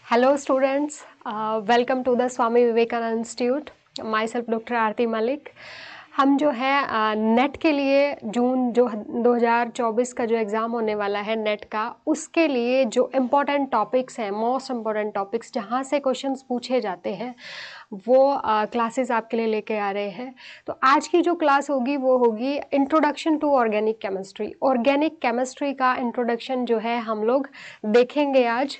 Hello students, welcome to the Swami Vivekananda institute. Myself doctor Aarti Malik. हम जो है नेट के लिए जून जो 2024 का जो एग्ज़ाम होने वाला है नेट का, उसके लिए जो इम्पोर्टेंट टॉपिक्स हैं, मोस्ट इम्पोर्टेंट टॉपिक्स जहाँ से क्वेश्चंस पूछे जाते हैं, वो क्लासेस आपके लिए लेके आ रहे हैं। तो आज की जो क्लास होगी वो होगी introduction to organic chemistry. Organic chemistry का इंट्रोडक्शन जो है हम लोग देखेंगे आज।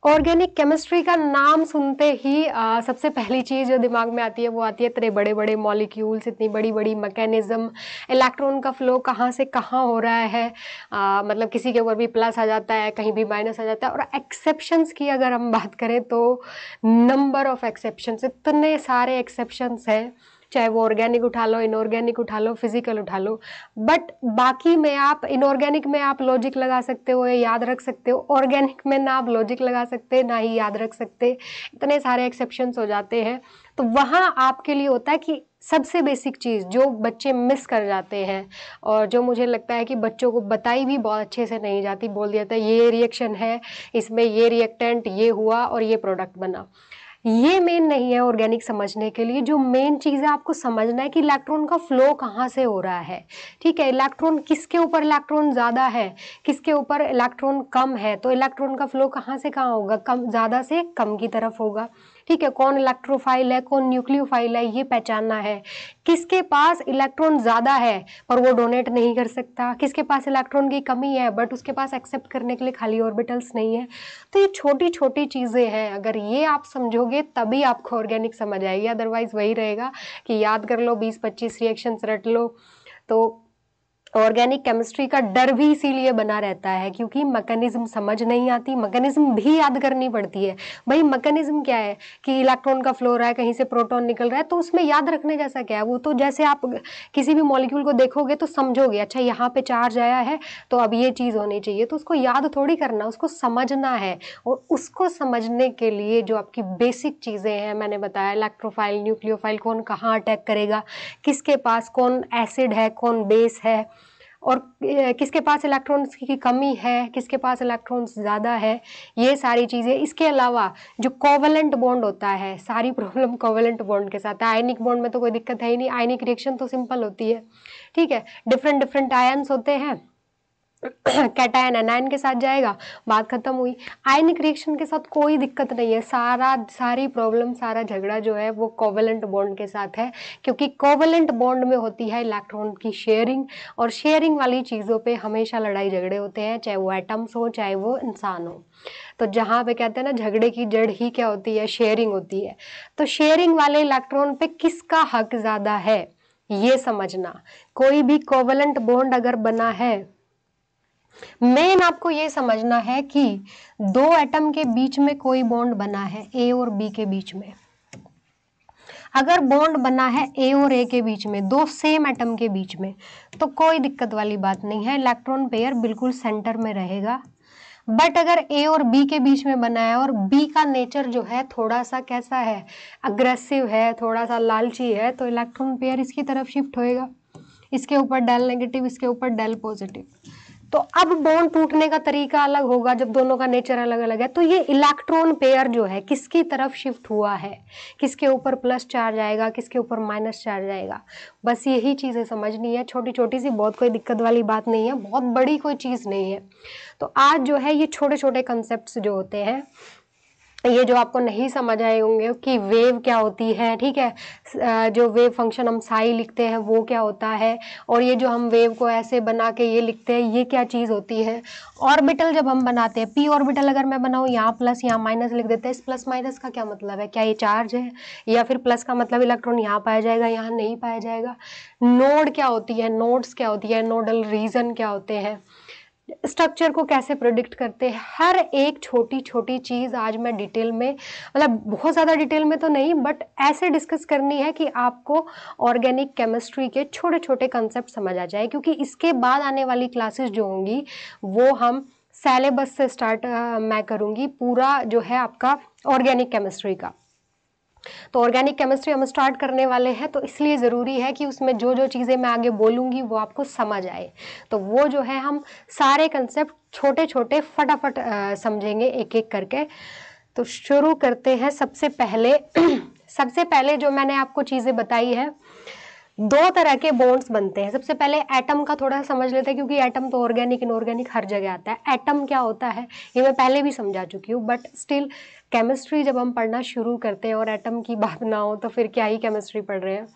ऑर्गेनिक केमिस्ट्री का नाम सुनते ही सबसे पहली चीज़ जो दिमाग में आती है वो आती है इतने बड़े बड़े मॉलिक्यूल्स, इतनी बड़ी बड़ी मैकेनिज्म, इलेक्ट्रॉन का फ्लो कहाँ से कहाँ हो रहा है। मतलब किसी के ऊपर भी प्लस आ जाता है, कहीं भी माइनस आ जाता है। और एक्सेप्शंस की अगर हम बात करें तो नंबर ऑफ एक्सेप्शंस, इतने सारे एक्सेप्शंस हैं, चाहे वो ऑर्गेनिक उठा लो, इनऑर्गेनिक उठा लो, फिजिकल उठा लो। बट बाकी में आप इनऑर्गेनिक में आप लॉजिक लगा सकते हो या याद रख सकते हो, ऑर्गेनिक में ना आप लॉजिक लगा सकते ना ही याद रख सकते, इतने सारे एक्सेप्शंस हो जाते हैं। तो वहाँ आपके लिए होता है कि सबसे बेसिक चीज़ जो बच्चे मिस कर जाते हैं और जो मुझे लगता है कि बच्चों को बताई भी बहुत अच्छे से नहीं जाती, बोल दिया था ये रिएक्शन है, इसमें ये रिएक्टेंट ये हुआ और ये प्रोडक्ट बना। ये मेन नहीं है ऑर्गेनिक समझने के लिए। जो मेन चीज़ है आपको समझना है कि इलेक्ट्रॉन का फ्लो कहाँ से हो रहा है। ठीक है, इलेक्ट्रॉन किसके ऊपर इलेक्ट्रॉन ज़्यादा है, किसके ऊपर इलेक्ट्रॉन कम है, तो इलेक्ट्रॉन का फ्लो कहाँ से कहाँ होगा, कम ज़्यादा से कम की तरफ होगा। ठीक है, कौन इलेक्ट्रोफाइल है, कौन न्यूक्लियोफाइल है, ये पहचानना है। किसके पास इलेक्ट्रॉन ज़्यादा है पर वो डोनेट नहीं कर सकता, किसके पास इलेक्ट्रॉन की कमी है बट उसके पास एक्सेप्ट करने के लिए खाली ऑर्बिटल्स नहीं है। तो ये छोटी छोटी चीज़ें हैं, अगर ये आप समझोगे तभी आपको ऑर्गेनिक समझ आएगी। अदरवाइज वही रहेगा कि याद कर लो, 20-25 रिएक्शंस रट लो। तो ऑर्गेनिक केमिस्ट्री का डर भी इसीलिए बना रहता है क्योंकि मैकेनिज्म समझ नहीं आती, मैकेनिज्म भी याद करनी पड़ती है। भाई मैकेनिज्म क्या है कि इलेक्ट्रॉन का फ्लो रहा है, कहीं से प्रोटॉन निकल रहा है, तो उसमें याद रखने जैसा क्या है। वो तो जैसे आप किसी भी मॉलिक्यूल को देखोगे तो समझोगे, अच्छा यहाँ पे चार्ज आया है तो अब ये चीज़ होनी चाहिए, तो उसको याद थोड़ी करना, उसको समझना है। और उसको समझने के लिए जो आपकी बेसिक चीज़ें हैं, मैंने बताया इलेक्ट्रोफाइल, न्यूक्लियोफाइल, कौन कहाँ अटैक करेगा, किसके पास कौन एसिड है, कौन बेस है, और किसके पास इलेक्ट्रॉन्स की कमी है, किसके पास इलेक्ट्रॉन्स ज़्यादा है, ये सारी चीज़ें। इसके अलावा जो कोवेलेंट बॉन्ड होता है, सारी प्रॉब्लम कोवेलेंट बॉन्ड के साथ है। आयनिक बॉन्ड में तो कोई दिक्कत है ही नहीं, आयनिक रिएक्शन तो सिंपल होती है। ठीक है, डिफरेंट डिफरेंट आयन्स होते हैं, कैटायन एनायन के साथ जाएगा, बात खत्म हुई। आयनिक रिएक्शन के साथ कोई दिक्कत नहीं है, सारी प्रॉब्लम, सारा झगड़ा जो है वो कोवेलेंट बॉन्ड के साथ है, क्योंकि कोवेलेंट बॉन्ड में होती है इलेक्ट्रॉन की शेयरिंग, और शेयरिंग वाली चीज़ों पे हमेशा लड़ाई झगड़े होते हैं, चाहे वो एटम्स हो चाहे वो इंसान हो। तो जहाँ पे कहते हैं ना झगड़े की जड़ ही क्या होती है, शेयरिंग होती है। तो शेयरिंग वाले इलेक्ट्रॉन पे किसका हक ज़्यादा है ये समझना। कोई भी कोवेलेंट बॉन्ड अगर बना है, मेन आपको ये समझना है कि दो एटम के बीच में कोई बॉन्ड बना है, ए और बी के बीच में। अगर बॉन्ड बना है ए और ए के बीच में, दो सेम एटम के बीच में, तो कोई दिक्कत वाली बात नहीं है, इलेक्ट्रॉन पेयर बिल्कुल सेंटर में रहेगा। बट अगर ए और बी के बीच में बना है और बी का नेचर जो है थोड़ा सा कैसा है, अग्रेसिव है, थोड़ा सा लालची है, तो इलेक्ट्रॉन पेयर इसकी तरफ शिफ्ट होएगा, इसके ऊपर डेल नेगेटिव, इसके ऊपर डेल पॉजिटिव। तो अब बॉन्ड टूटने का तरीका अलग होगा जब दोनों का नेचर अलग अलग है। तो ये इलेक्ट्रॉन पेयर जो है किसकी तरफ शिफ्ट हुआ है, किसके ऊपर प्लस चार्ज आएगा, किसके ऊपर माइनस चार्ज आएगा, बस यही चीज़ें समझनी है। छोटी छोटी सी, बहुत कोई दिक्कत वाली बात नहीं है, बहुत बड़ी कोई चीज़ नहीं है। तो आज जो है ये छोटे छोटे कंसेप्ट जो होते हैं, ये जो आपको नहीं समझ आए होंगे कि वेव क्या होती है, ठीक है, जो वेव फंक्शन हम साई लिखते हैं वो क्या होता है, और ये जो हम वेव को ऐसे बना के ये लिखते हैं ये क्या चीज़ होती है। ऑर्बिटल जब हम बनाते हैं, पी ऑर्बिटल अगर मैं बनाऊँ, यहाँ प्लस यहाँ माइनस लिख देते हैं, इस प्लस माइनस का क्या मतलब है, क्या ये चार्ज है, या फिर प्लस का मतलब इलेक्ट्रॉन यहाँ पाया जाएगा यहाँ नहीं पाया जाएगा। नोड क्या होती है, नोड्स क्या होती है, नोडल रीजन क्या होते हैं, स्ट्रक्चर को कैसे प्रोडिक्ट करते हैं, हर एक छोटी छोटी चीज़ आज मैं डिटेल में, मतलब बहुत ज़्यादा डिटेल में तो नहीं, बट ऐसे डिस्कस करनी है कि आपको ऑर्गेनिक केमिस्ट्री के छोटे छोटे कंसेप्ट समझ आ जाए। क्योंकि इसके बाद आने वाली क्लासेस जो होंगी वो हम सिलेबस से स्टार्ट मैं करूँगी, पूरा जो है आपका ऑर्गेनिक केमिस्ट्री का। तो ऑर्गेनिक केमिस्ट्री हम स्टार्ट करने वाले हैं, तो इसलिए ज़रूरी है कि उसमें जो जो चीज़ें मैं आगे बोलूँगी वो आपको समझ आए। तो वो जो है हम सारे कंसेप्ट छोटे छोटे फटाफट समझेंगे एक एक करके। तो शुरू करते हैं। सबसे पहले सबसे पहले जो मैंने आपको चीज़ें बताई है, दो तरह के बॉन्ड्स बनते हैं। सबसे पहले एटम का थोड़ा समझ लेते हैं, क्योंकि एटम तो ऑर्गेनिक इनऑर्गेनिक हर जगह आता है। एटम क्या होता है ये मैं पहले भी समझा चुकी हूँ, बट स्टिल केमिस्ट्री जब हम पढ़ना शुरू करते हैं और एटम की बात ना हो तो फिर क्या ही केमिस्ट्री पढ़ रहे हैं।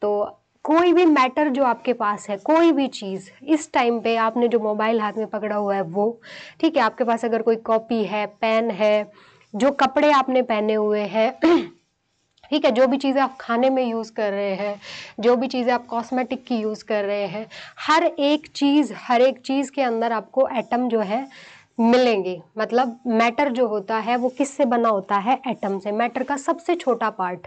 तो कोई भी मैटर जो आपके पास है, कोई भी चीज़, इस टाइम पे आपने जो मोबाइल हाथ में पकड़ा हुआ है वो, ठीक है, आपके पास अगर कोई कॉपी है, पेन है, जो कपड़े आपने पहने हुए हैं ठीक है, जो भी चीज़ें आप खाने में यूज़ कर रहे हैं, जो भी चीज़ें आप कॉस्मेटिक की यूज़ कर रहे हैं, हर एक चीज़ के अंदर आपको एटम जो है मिलेंगे। मतलब मैटर जो होता है वो किससे बना होता है? एटम से। मैटर का सबसे छोटा पार्ट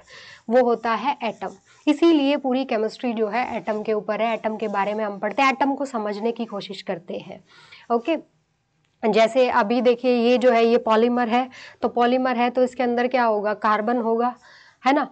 वो होता है एटम। इसीलिए पूरी केमिस्ट्री जो है एटम के ऊपर है। एटम के बारे में हम पढ़ते हैं, एटम को समझने की कोशिश करते हैं। ओके, जैसे अभी देखिए ये जो है ये पॉलीमर है, तो पॉलीमर है तो इसके अंदर क्या होगा? कार्बन होगा, है ना।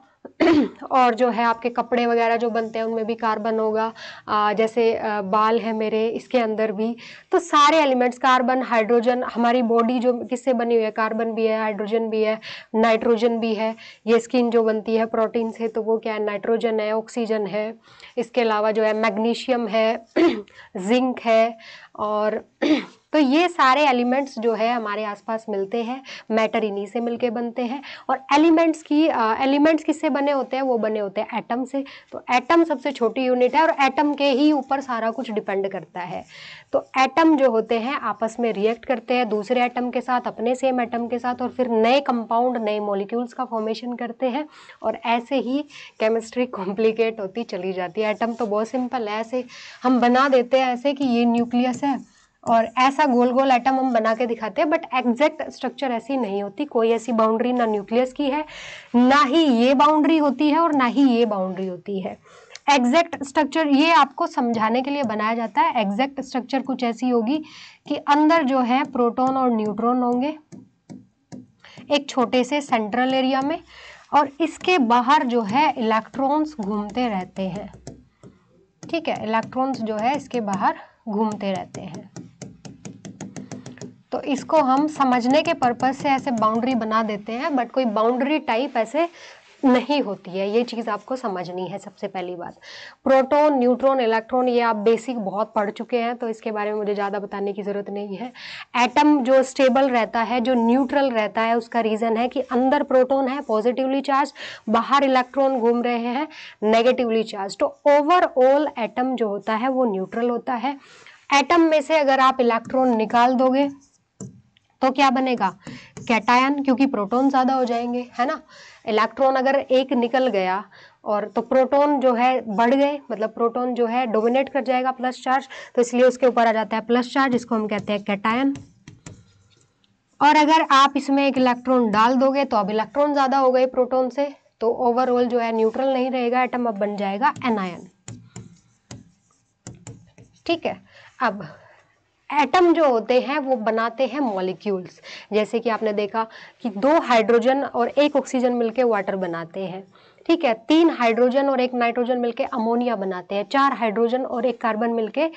और जो है आपके कपड़े वगैरह जो बनते हैं उनमें भी कार्बन होगा। जैसे बाल है मेरे, इसके अंदर भी। तो सारे एलिमेंट्स, कार्बन, हाइड्रोजन, हमारी बॉडी जो किससे बनी हुई है? कार्बन भी है, हाइड्रोजन भी है, नाइट्रोजन भी है। ये स्किन जो बनती है प्रोटीन से, तो वो क्या है? नाइट्रोजन है, ऑक्सीजन है। इसके अलावा जो है मैग्नीशियम है, जिंक है, और तो ये सारे एलिमेंट्स जो है हमारे आसपास मिलते हैं, मैटर इन्हीं से मिलके बनते हैं। और एलिमेंट्स किससे बने होते हैं? वो बने होते हैं एटम से। तो एटम सबसे छोटी यूनिट है और एटम के ही ऊपर सारा कुछ डिपेंड करता है। तो एटम जो होते हैं आपस में रिएक्ट करते हैं दूसरे एटम के साथ, अपने सेम एटम के साथ, और फिर नए कंपाउंड, नए मॉलिक्यूल्स का फॉर्मेशन करते हैं। और ऐसे ही केमिस्ट्री कॉम्प्लिकेट होती चली जाती है। एटम तो बहुत सिंपल है, ऐसे हम बना देते हैं ऐसे कि ये न्यूक्लियस है और ऐसा गोल गोल एटम हम बना के दिखाते हैं, बट एग्जैक्ट स्ट्रक्चर ऐसी नहीं होती। कोई ऐसी बाउंड्री ना न्यूक्लियस की है, ना ही ये बाउंड्री होती है और ना ही ये बाउंड्री होती है। एग्जैक्ट स्ट्रक्चर ये आपको समझाने के लिए बनाया जाता है। एग्जैक्ट स्ट्रक्चर कुछ ऐसी होगी कि अंदर जो है प्रोटॉन और न्यूट्रॉन होंगे एक छोटे से सेंट्रल एरिया में, और इसके बाहर जो है इलेक्ट्रॉन्स घूमते रहते हैं। ठीक है, इलेक्ट्रॉन्स जो है इसके बाहर घूमते रहते हैं। तो इसको हम समझने के पर्पज से ऐसे बाउंड्री बना देते हैं, बट कोई बाउंड्री टाइप ऐसे नहीं होती है। ये चीज़ आपको समझनी है सबसे पहली बात। प्रोटॉन, न्यूट्रॉन, इलेक्ट्रॉन ये आप बेसिक बहुत पढ़ चुके हैं, तो इसके बारे में मुझे ज़्यादा बताने की ज़रूरत नहीं है। एटम जो स्टेबल रहता है, जो न्यूट्रल रहता है, उसका रीज़न है कि अंदर प्रोटॉन है पॉजिटिवली चार्ज, बाहर इलेक्ट्रॉन घूम रहे हैं नेगेटिवली चार्ज। तो ओवरऑल एटम जो होता है वो न्यूट्रल होता है। एटम में से अगर आप इलेक्ट्रॉन निकाल दोगे तो क्या बनेगा? कैटायन, क्योंकि प्रोटॉन ज्यादा हो जाएंगे, है ना। इलेक्ट्रॉन अगर एक निकल गया और तो प्रोटॉन जो है बढ़ गए, मतलब प्रोटॉन जो है डोमिनेट कर जाएगा प्लस चार्ज, तो इसलिए उसके ऊपर आ जाता है प्लस चार्ज, इसको हम कहते हैं कैटायन। और अगर आप इसमें एक इलेक्ट्रॉन डाल दोगे तो अब इलेक्ट्रॉन ज्यादा हो गए प्रोटॉन से, तो ओवरऑल जो है न्यूट्रल नहीं रहेगा एटम, अब बन जाएगा एनायन। ठीक है, अब एटम जो होते हैं वो बनाते हैं मॉलिक्यूल्स। जैसे कि आपने देखा कि 2 हाइड्रोजन और 1 ऑक्सीजन मिलके वाटर बनाते हैं। ठीक है, 3 हाइड्रोजन और 1 नाइट्रोजन मिलके अमोनिया बनाते हैं। 4 हाइड्रोजन और 1 कार्बन मिलके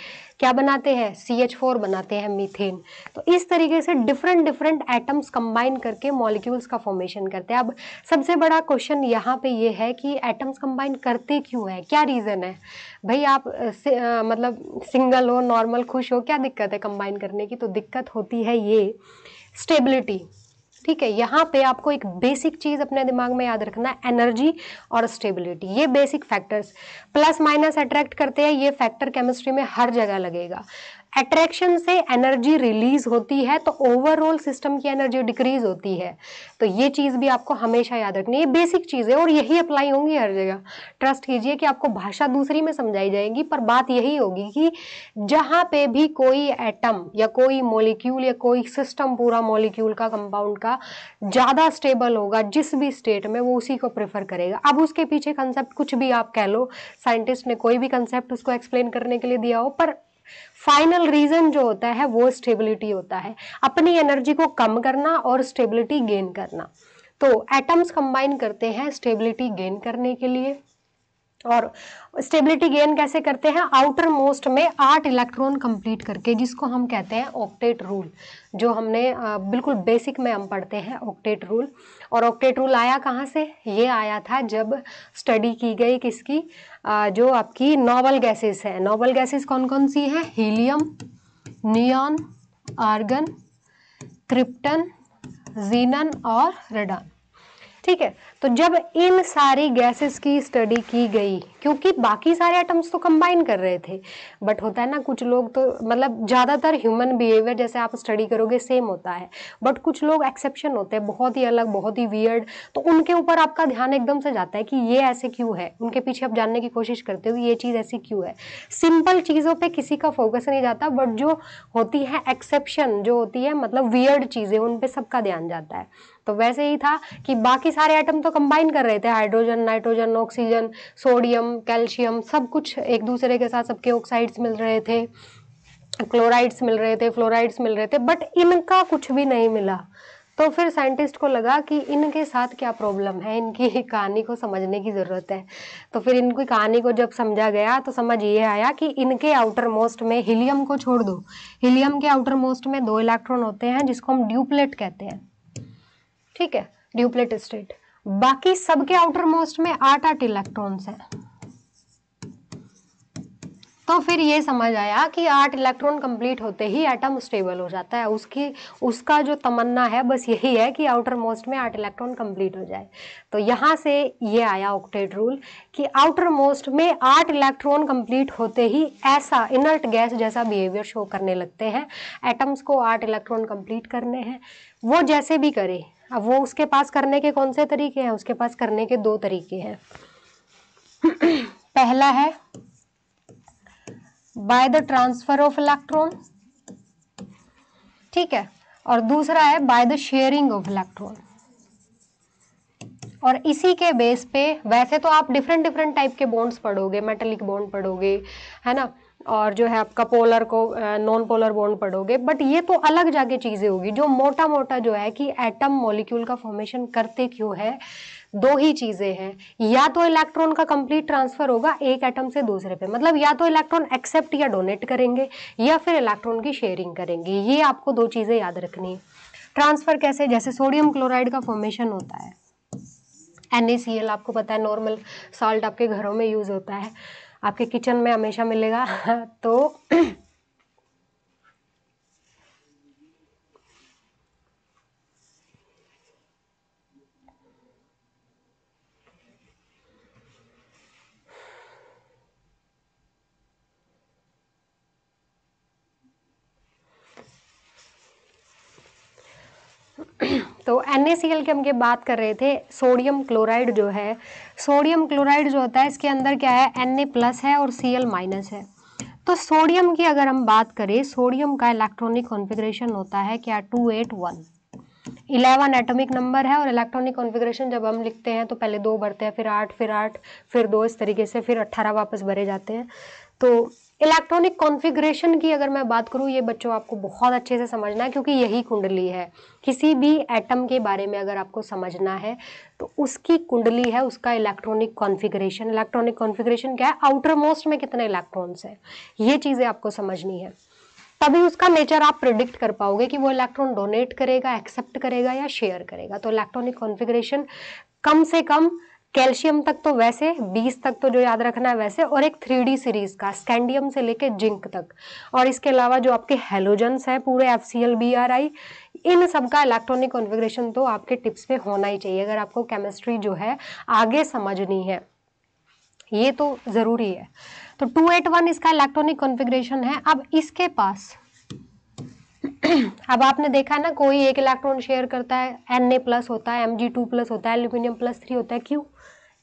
क्या बनाते हैं? CH4 बनाते हैं, मीथेन। तो इस तरीके से डिफरेंट एटम्स कंबाइन करके मॉलिक्यूल्स का फॉर्मेशन करते हैं। अब सबसे बड़ा क्वेश्चन यहाँ पे ये है कि एटम्स कंबाइन करते क्यों है, क्या रीजन है? भाई आप मतलब सिंगल हो, नॉर्मल, खुश हो, क्या दिक्कत है कंबाइन करने की? तो दिक्कत होती है ये स्टेबिलिटी। ठीक है, यहाँ पे आपको एक बेसिक चीज अपने दिमाग में याद रखना है, एनर्जी और स्टेबिलिटी। ये basic factors plus minus attract करते हैं, ये फैक्टर केमिस्ट्री में हर जगह लगेगा। अट्रैक्शन से एनर्जी रिलीज होती है तो ओवरऑल सिस्टम की एनर्जी डिक्रीज होती है। तो ये चीज भी आपको हमेशा याद रखनी है, ये बेसिक चीज है और यही अप्लाई होंगी हर जगह। ट्रस्ट कीजिए कि आपको भाषा दूसरी में समझाई जाएगी, पर बात यही होगी कि जहां पे भी कोई एटम या कोई मॉलिक्यूल या कोई सिस्टम पूरा मॉलिक्यूल का, कंपाउंड का ज्यादा स्टेबल होगा जिस भी स्टेट में, वो उसी को प्रेफर करेगा। अब उसके पीछे कंसेप्ट कुछ भी आप कह लो, साइंटिस्ट ने कोई भी कंसेप्ट उसको एक्सप्लेन करने के लिए दिया हो, पर फाइनल रीजन जो होता है वो स्टेबिलिटी होता है। अपनी एनर्जी को कम करना और स्टेबिलिटी गेन करना। तो एटम्स कंबाइन करते हैं स्टेबिलिटी गेन करने के लिए, और स्टेबिलिटी गेन कैसे करते हैं, आउटर मोस्ट में 8 इलेक्ट्रॉन कंप्लीट करके, जिसको हम कहते हैं ऑक्टेट रूल, जो हमने बिल्कुल बेसिक में हम पढ़ते हैं ऑक्टेट रूल। और ऑक्टेट रूल आया कहाँ से, ये आया था जब स्टडी की गई किसकी, जो आपकी नोबल गैसेस है। नोबल गैसेस कौन कौन सी हैं, हीलियम, नियॉन, आर्गन, क्रिप्टन, जीनन और रेडॉन। ठीक है, तो जब इन सारी गैसेस की स्टडी की गई, क्योंकि बाकी सारे एटम्स तो कंबाइन कर रहे थे, बट होता है ना कुछ लोग तो मतलब ज़्यादातर ह्यूमन बिहेवियर जैसे आप स्टडी करोगे सेम होता है, बट कुछ लोग एक्सेप्शन होते हैं, बहुत ही अलग, बहुत ही वियर्ड, तो उनके ऊपर आपका ध्यान एकदम से जाता है कि ये ऐसे क्यों है, उनके पीछे आप जानने की कोशिश करते हो ये चीज़ ऐसी क्यों है। सिंपल चीज़ों पर किसी का फोकस नहीं जाता, बट जो होती है एक्सेप्शन, जो होती है मतलब वियर्ड चीज़ें, उन पर सबका ध्यान जाता है। तो वैसे ही था कि बाकी सारे एटम तो कंबाइन कर रहे थे, hydrogen, nitrogen, oxygen, sodium, calcium, सब कुछ एक दूसरे के साथ, सबके ऑक्साइड्स मिल रहे थे, क्लोराइड्स मिल रहे थे, फ्लोराइड्स मिल रहे थे, बट इनका कुछ भी नहीं मिला। तो फिर साइंटिस्ट को लगा कि इनके साथ क्या प्रॉब्लम है, इनकी कहानी को समझने की ज़रूरत है। तो फिर इनकी कहानी को जब समझा गया तो समझ ये आया कि इनके आउटर मोस्ट में, हीलियम को छोड़ दो, हीलियम के आउटर मोस्ट में 2 इलेक्ट्रॉन होते हैं जिसको हम ड्यूप्लेट कहते हैं। ठीक है, ड्यूप्लेट स्टेट। बाकी सबके आउटर मोस्ट में 8-8 इलेक्ट्रॉन्स हैं। तो फिर ये समझ आया कि 8 इलेक्ट्रॉन कंप्लीट होते ही एटम स्टेबल हो जाता है। उसका जो तमन्ना है बस यही है कि आउटर मोस्ट में 8 इलेक्ट्रॉन कंप्लीट हो जाए। तो यहाँ से ये आया ऑक्टेट रूल कि आउटर मोस्ट में 8 इलेक्ट्रॉन कंप्लीट होते ही ऐसा इनर्ट गैस जैसा बिहेवियर शो करने लगते हैं। एटम्स को 8 इलेक्ट्रॉन कंप्लीट करने हैं, वो जैसे भी करे। अब वो उसके पास करने के कौन से तरीके हैं, उसके पास करने के 2 तरीके हैं। पहला है by the transfer of electron, ठीक है, और दूसरा है by the sharing of electron. और इसी के बेस पे वैसे तो आप डिफरेंट टाइप के बॉन्ड्स पढ़ोगे, मेटेलिक बॉन्ड पढ़ोगे, है ना, और जो है आपका पोलर को नॉन पोलर बॉन्ड पढ़ोगे, बट ये तो अलग जाके चीजें होगी। जो मोटा मोटा जो है कि एटम मॉलिक्यूल का फॉर्मेशन करते क्यों है, 2 ही चीजें हैं, या तो इलेक्ट्रॉन का कंप्लीट ट्रांसफर होगा एक एटम से दूसरे पे, मतलब या तो इलेक्ट्रॉन एक्सेप्ट या डोनेट करेंगे, या फिर इलेक्ट्रॉन की शेयरिंग करेंगे। ये आपको 2 चीजें याद रखनी है। ट्रांसफर कैसे, जैसे सोडियम क्लोराइड का फॉर्मेशन होता है, NaCl, आपको पता है नॉर्मल साल्ट आपके घरों में यूज होता है, आपके किचन में हमेशा मिलेगा। तो तो NaCl की हम ये बात कर रहे थे। सोडियम क्लोराइड जो है, सोडियम क्लोराइड जो होता है इसके अंदर क्या है, Na+ है और Cl- है। तो सोडियम की अगर हम बात करें, सोडियम का इलेक्ट्रॉनिक कॉन्फ़िगरेशन होता है क्या, 281, 11 एटॉमिक नंबर है। और इलेक्ट्रॉनिक कॉन्फ़िगरेशन जब हम लिखते हैं तो पहले 2 भरते हैं, फिर 8, फिर 8, फिर 2, इस तरीके से फिर 18 वापस भरे जाते हैं। तो इलेक्ट्रॉनिक कॉन्फ़िगरेशन की अगर मैं बात करूँ, ये बच्चों आपको बहुत अच्छे से समझना है, क्योंकि यही कुंडली है। किसी भी एटम के बारे में अगर आपको समझना है तो उसकी कुंडली है, उसका इलेक्ट्रॉनिक कॉन्फ़िगरेशन। इलेक्ट्रॉनिक कॉन्फ़िगरेशन क्या है, आउटर मोस्ट में कितने इलेक्ट्रॉन्स हैं, ये चीज़ें आपको समझनी है। तभी उसका नेचर आप प्रिडिक्ट कर पाओगे कि वो इलेक्ट्रॉन डोनेट करेगा, एक्सेप्ट करेगा या शेयर करेगा। तो इलेक्ट्रॉनिक कॉन्फ़िगरेशन कम से कम कैल्शियम तक तो वैसे 20 तक तो जो याद रखना है वैसे, और एक 3D सीरीज का स्कैंडियम से लेके जिंक तक। और इसके अलावा जो आपके हेलोजन्स है पूरे FCl, Bri, इन सब का इलेक्ट्रॉनिक कॉन्फ़िगरेशन तो आपके टिप्स पे होना ही चाहिए अगर आपको केमिस्ट्री जो है आगे समझनी है, ये तो जरूरी है। तो 281 इसका इलेक्ट्रॉनिक कॉन्फ़िगरेशन है। अब इसके पास अब आपने देखा है ना, कोई एक इलेक्ट्रॉन शेयर करता है, Na+ होता है, Mg2+ होता है, एल्यूमिनियम+3 होता है, क्यों,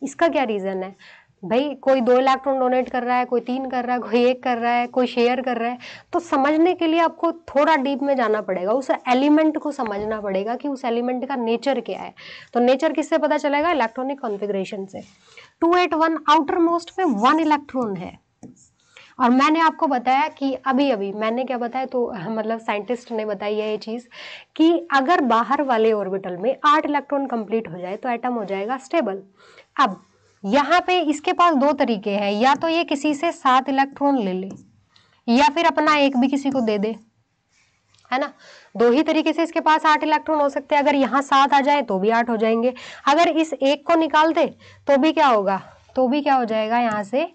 इसका क्या रीजन है भाई? कोई 2 इलेक्ट्रॉन डोनेट कर रहा है, कोई 3 कर रहा है, कोई 1 कर रहा है, कोई शेयर कर रहा है। तो समझने के लिए आपको थोड़ा डीप में जाना पड़ेगा, उस एलिमेंट को समझना पड़ेगा कि उस एलिमेंट का नेचर क्या है। तो नेचर किससे पता चलेगा, इलेक्ट्रॉनिक कॉन्फ़िगरेशन से। 281 आउटर मोस्ट में 1 इलेक्ट्रॉन है, और मैंने आपको बताया कि अभी अभी मैंने क्या बताया, तो मतलब साइंटिस्ट ने बताई है ये चीज़ कि अगर बाहर वाले ऑर्बिटल में 8 इलेक्ट्रॉन कंप्लीट हो जाए तो एटम हो जाएगा स्टेबल। अब यहाँ पे इसके पास दो तरीके हैं, या तो ये किसी से 7 इलेक्ट्रॉन ले ले या फिर अपना एक भी किसी को दे दे, है ना। दो ही तरीके से इसके पास 8 इलेक्ट्रॉन हो सकते हैं। अगर यहाँ 7 आ जाए तो भी 8 हो जाएंगे, अगर इस एक को निकाल दे तो भी क्या होगा, तो भी क्या हो जाएगा, यहाँ से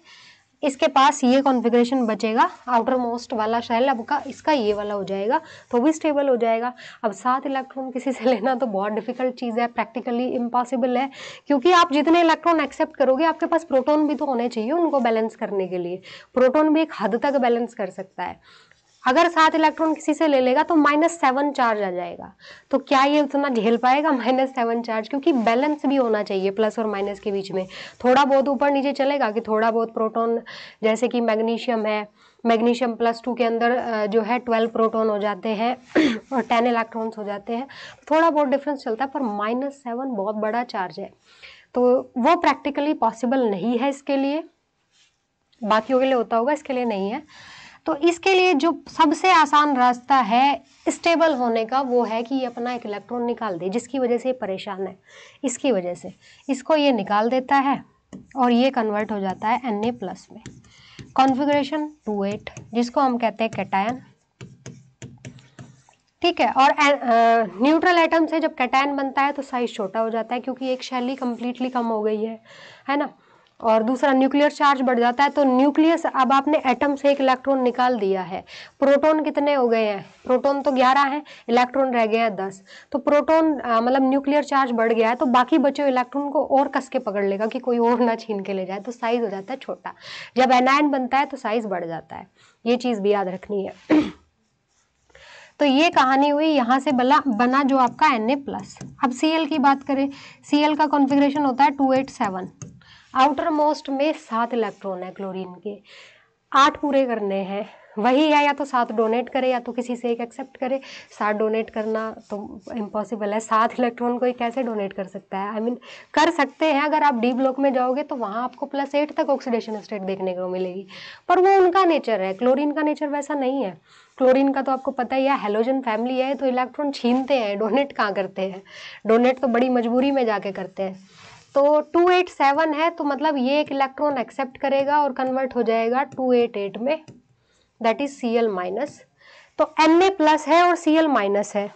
इसके पास ये कॉन्फ़िगरेशन बचेगा, आउटर मोस्ट वाला शेल अब का इसका ये वाला हो जाएगा, तो भी स्टेबल हो जाएगा। अब 7 इलेक्ट्रॉन किसी से लेना तो बहुत डिफिकल्ट चीज़ है, प्रैक्टिकली इम्पॉसिबल है, क्योंकि आप जितने इलेक्ट्रॉन एक्सेप्ट करोगे आपके पास प्रोटॉन भी तो होने चाहिए उनको बैलेंस करने के लिए। प्रोटॉन भी एक हद तक बैलेंस कर सकता है। अगर 7 इलेक्ट्रॉन किसी से ले लेगा तो -7 चार्ज आ जाएगा, तो क्या ये उतना झेल पाएगा -7 चार्ज, क्योंकि बैलेंस भी होना चाहिए प्लस और माइनस के बीच में। थोड़ा बहुत ऊपर नीचे चलेगा कि थोड़ा बहुत प्रोटॉन, जैसे कि मैग्नीशियम है, मैग्नीशियम +2 के अंदर जो है 12 प्रोटॉन हो जाते हैं और 10 इलेक्ट्रॉन्स हो जाते हैं, थोड़ा बहुत डिफरेंस चलता है, पर -7 बहुत बड़ा चार्ज है, तो वो प्रैक्टिकली पॉसिबल नहीं है इसके लिए। बाकियों के लिए होता होगा, इसके लिए नहीं है। तो इसके लिए जो सबसे आसान रास्ता है स्टेबल होने का वो है कि ये अपना एक इलेक्ट्रॉन निकाल दे, जिसकी वजह से ये परेशान है, इसकी वजह से इसको ये निकाल देता है और ये कन्वर्ट हो जाता है Na+ में, कॉन्फ़िगरेशन 2,8, जिसको हम कहते हैं कैटायन। ठीक है, और न्यूट्रल एटम से जब कैटायन बनता है तो साइज छोटा हो जाता है, क्योंकि एक शेल ही कम्प्लीटली कम हो गई है ना। और दूसरा न्यूक्लियर चार्ज बढ़ जाता है, तो न्यूक्लियस, अब आपने एटम से एक इलेक्ट्रॉन निकाल दिया है, प्रोटॉन कितने हो गए हैं, प्रोटॉन तो 11 हैं, इलेक्ट्रॉन रह गए हैं 10, तो प्रोटॉन मतलब न्यूक्लियर चार्ज बढ़ गया है, तो बाकी बचे हुए इलेक्ट्रॉन को और कस के पकड़ लेगा कि कोई और ना छीन के ले जाए, तो साइज हो जाता है छोटा। जब एनायन बनता है तो साइज बढ़ जाता है, ये चीज़ भी याद रखनी है। तो ये कहानी हुई यहाँ से बना जो आपका Na+। अब Cl की बात करें, Cl का कॉन्फ़िगरेशन होता है 287, आउटर मोस्ट में 7 इलेक्ट्रॉन है क्लोरीन के, 8 पूरे करने हैं, वही है, या तो 7 डोनेट करे या तो किसी से एक एक्सेप्ट करे। 7 डोनेट करना तो इम्पॉसिबल है, 7 इलेक्ट्रॉन कोई कैसे डोनेट कर सकता है, आई मीन कर सकते हैं, अगर आप डी ब्लॉक में जाओगे तो वहाँ आपको +8 तक ऑक्सीडेशन स्टेट देखने को मिलेगी, पर वो उनका नेचर है, क्लोरीन का नेचर वैसा नहीं है। क्लोरीन का तो आपको पता ही है, हेलोजन फैमिली है, तो इलेक्ट्रॉन छीनते हैं, डोनेट कहाँ करते हैं, डोनेट तो बड़ी मजबूरी में जाके करते हैं। तो 287 है, तो मतलब ये एक इलेक्ट्रॉन एक्सेप्ट करेगा और कन्वर्ट हो जाएगा 288 में, दैट इज Cl-। तो Na+ है और Cl- है,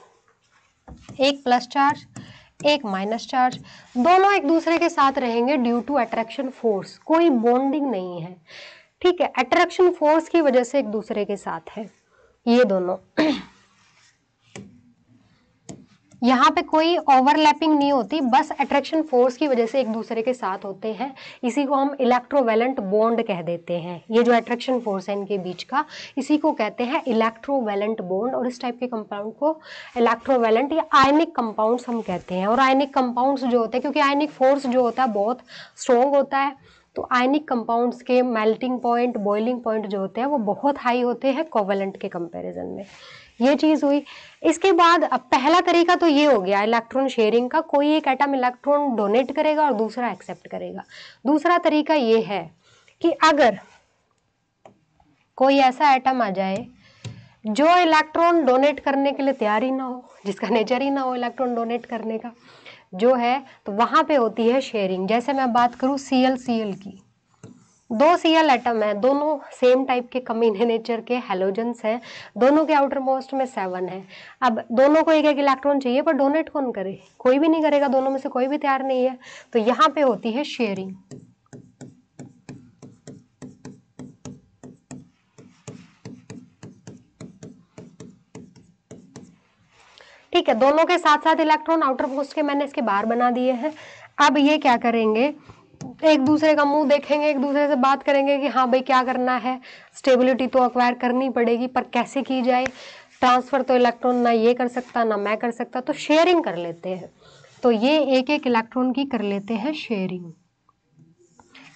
एक प्लस चार्ज एक माइनस चार्ज, दोनों एक दूसरे के साथ रहेंगे ड्यू टू अट्रैक्शन फोर्स, कोई बॉन्डिंग नहीं है, ठीक है, अट्रैक्शन फोर्स की वजह से एक दूसरे के साथ है ये दोनों। यहाँ पे कोई ओवरलैपिंग नहीं होती, बस अट्रैक्शन फोर्स की वजह से एक दूसरे के साथ होते हैं, इसी को हम इलेक्ट्रोवैलेंट बॉन्ड कह देते हैं। ये जो अट्रैक्शन फोर्स है इनके बीच का, इसी को कहते हैं इलेक्ट्रोवैलेंट बॉन्ड, और इस टाइप के कंपाउंड को इलेक्ट्रोवैलेंट या आयनिक कंपाउंड्स हम कहते हैं। और आयनिक कंपाउंड्स जो होते हैं, क्योंकि आयनिक फोर्स जो होता है बहुत स्ट्रॉन्ग होता है, तो आयनिक कंपाउंड्स के मेल्टिंग पॉइंट, बॉइलिंग पॉइंट जो होते हैं वो बहुत हाई होते हैं कोवेलेंट के कंपैरिजन में, ये चीज़ हुई। इसके बाद अब पहला तरीका तो ये हो गया इलेक्ट्रॉन शेयरिंग का, कोई एक एटम इलेक्ट्रॉन डोनेट करेगा और दूसरा एक्सेप्ट करेगा। दूसरा तरीका ये है कि अगर कोई ऐसा एटम आ जाए जो इलेक्ट्रॉन डोनेट करने के लिए तैयार ही ना हो, जिसका नेचर ही ना हो इलेक्ट्रॉन डोनेट करने का जो है, तो वहां पे होती है शेयरिंग। जैसे मैं बात करूं Cl की, 2 Cl एटम है, दोनों सेम टाइप के कमीने नेचर के हैलोजेंस हैं, दोनों के आउटर मोस्ट में 7 है। अब दोनों को एक एक इलेक्ट्रॉन चाहिए, पर डोनेट कौन करे, कोई भी नहीं करेगा, दोनों में से कोई भी तैयार नहीं है, तो यहाँ पे होती है शेयरिंग। ठीक है, दोनों के साथ साथ इलेक्ट्रॉन आउटर मोस्ट के मैंने इसके बाहर बना दिए हैं। अब ये क्या करेंगे, एक दूसरे का मुंह देखेंगे, एक दूसरे से बात करेंगे कि हाँ भाई क्या करना है, स्टेबिलिटी तो अक्वायर करनी पड़ेगी, पर कैसे की जाए, ट्रांसफर तो इलेक्ट्रॉन ना ये कर सकता ना मैं कर सकता, तो शेयरिंग कर लेते हैं। तो ये एक एक इलेक्ट्रॉन की कर लेते हैं शेयरिंग,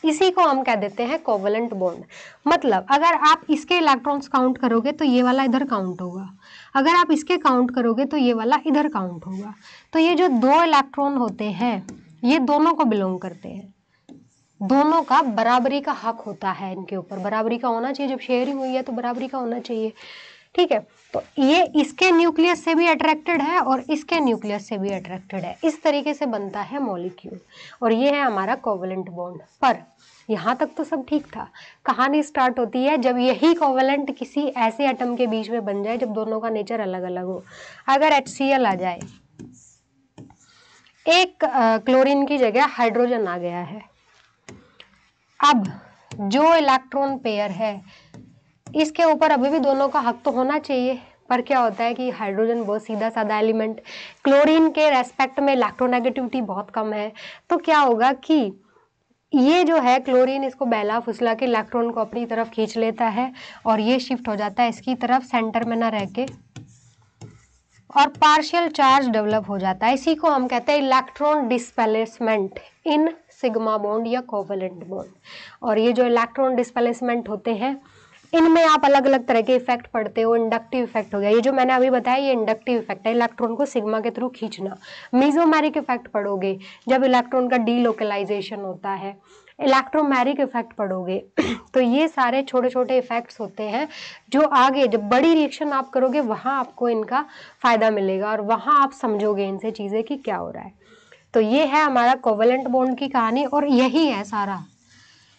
इसी को हम कह देते हैं कोवेलेंट बॉन्ड। मतलब अगर आप इसके इलेक्ट्रॉन्स काउंट करोगे तो ये वाला इधर काउंट होगा, अगर आप इसके काउंट करोगे तो ये वाला इधर काउंट होगा। तो ये जो 2 इलेक्ट्रॉन होते हैं ये दोनों को बिलोंग करते हैं, दोनों का बराबरी का हक होता है, इनके ऊपर बराबरी का होना चाहिए, जब शेयरिंग हुई है तो बराबरी का होना चाहिए, ठीक है। तो ये इसके न्यूक्लियस से भी अट्रैक्टेड है और इसके न्यूक्लियस से भी अट्रैक्टेड है, इस तरीके से बनता है मॉलिक्यूल, और ये है हमारा कोवेलेंट बॉन्ड। पर यहाँ तक तो सब ठीक था, कहानी स्टार्ट होती है जब यही कोवेलेंट किसी ऐसे एटम के बीच में बन जाए जब दोनों का नेचर अलग अलग हो। अगर HCl आ जाए, एक क्लोरीन की जगह हाइड्रोजन आ गया है, अब जो इलेक्ट्रॉन पेयर है इसके ऊपर अभी भी दोनों का हक तो होना चाहिए, पर क्या होता है कि हाइड्रोजन बहुत सीधा साधा एलिमेंट, क्लोरीन के रेस्पेक्ट में इलेक्ट्रोनेगेटिविटी बहुत कम है, तो क्या होगा कि ये जो है क्लोरीन इसको बहला फुसला के इलेक्ट्रॉन को अपनी तरफ खींच लेता है और ये शिफ्ट हो जाता है इसकी तरफ सेंटर में ना रह के, और पार्शियल चार्ज डेवलप हो जाता है। इसी को हम कहते हैं electron displacement in sigma bond या कोवेलेंट बॉन्ड। और ये जो इलेक्ट्रॉन डिस्प्लेसमेंट होते हैं इनमें आप अलग अलग तरह के इफेक्ट पढ़ते हो। इंडक्टिव इफेक्ट हो गया, ये जो मैंने अभी बताया ये इंडक्टिव इफेक्ट है, इलेक्ट्रॉन को सिग्मा के थ्रू खींचना। मेसोमेरिक इफेक्ट पढ़ोगे जब इलेक्ट्रॉन का डीलोकलाइजेशन होता है। इलेक्ट्रोमेरिक इफेक्ट पढ़ोगे तो ये सारे छोटे छोटे इफेक्ट्स होते हैं जो आगे जब बड़ी रिएक्शन आप करोगे वहां आपको इनका फायदा मिलेगा और वहां आप समझोगे इनसे चीजें कि क्या हो रहा है। तो ये है हमारा कोवेलेंट बॉन्ड की कहानी और यही है सारा।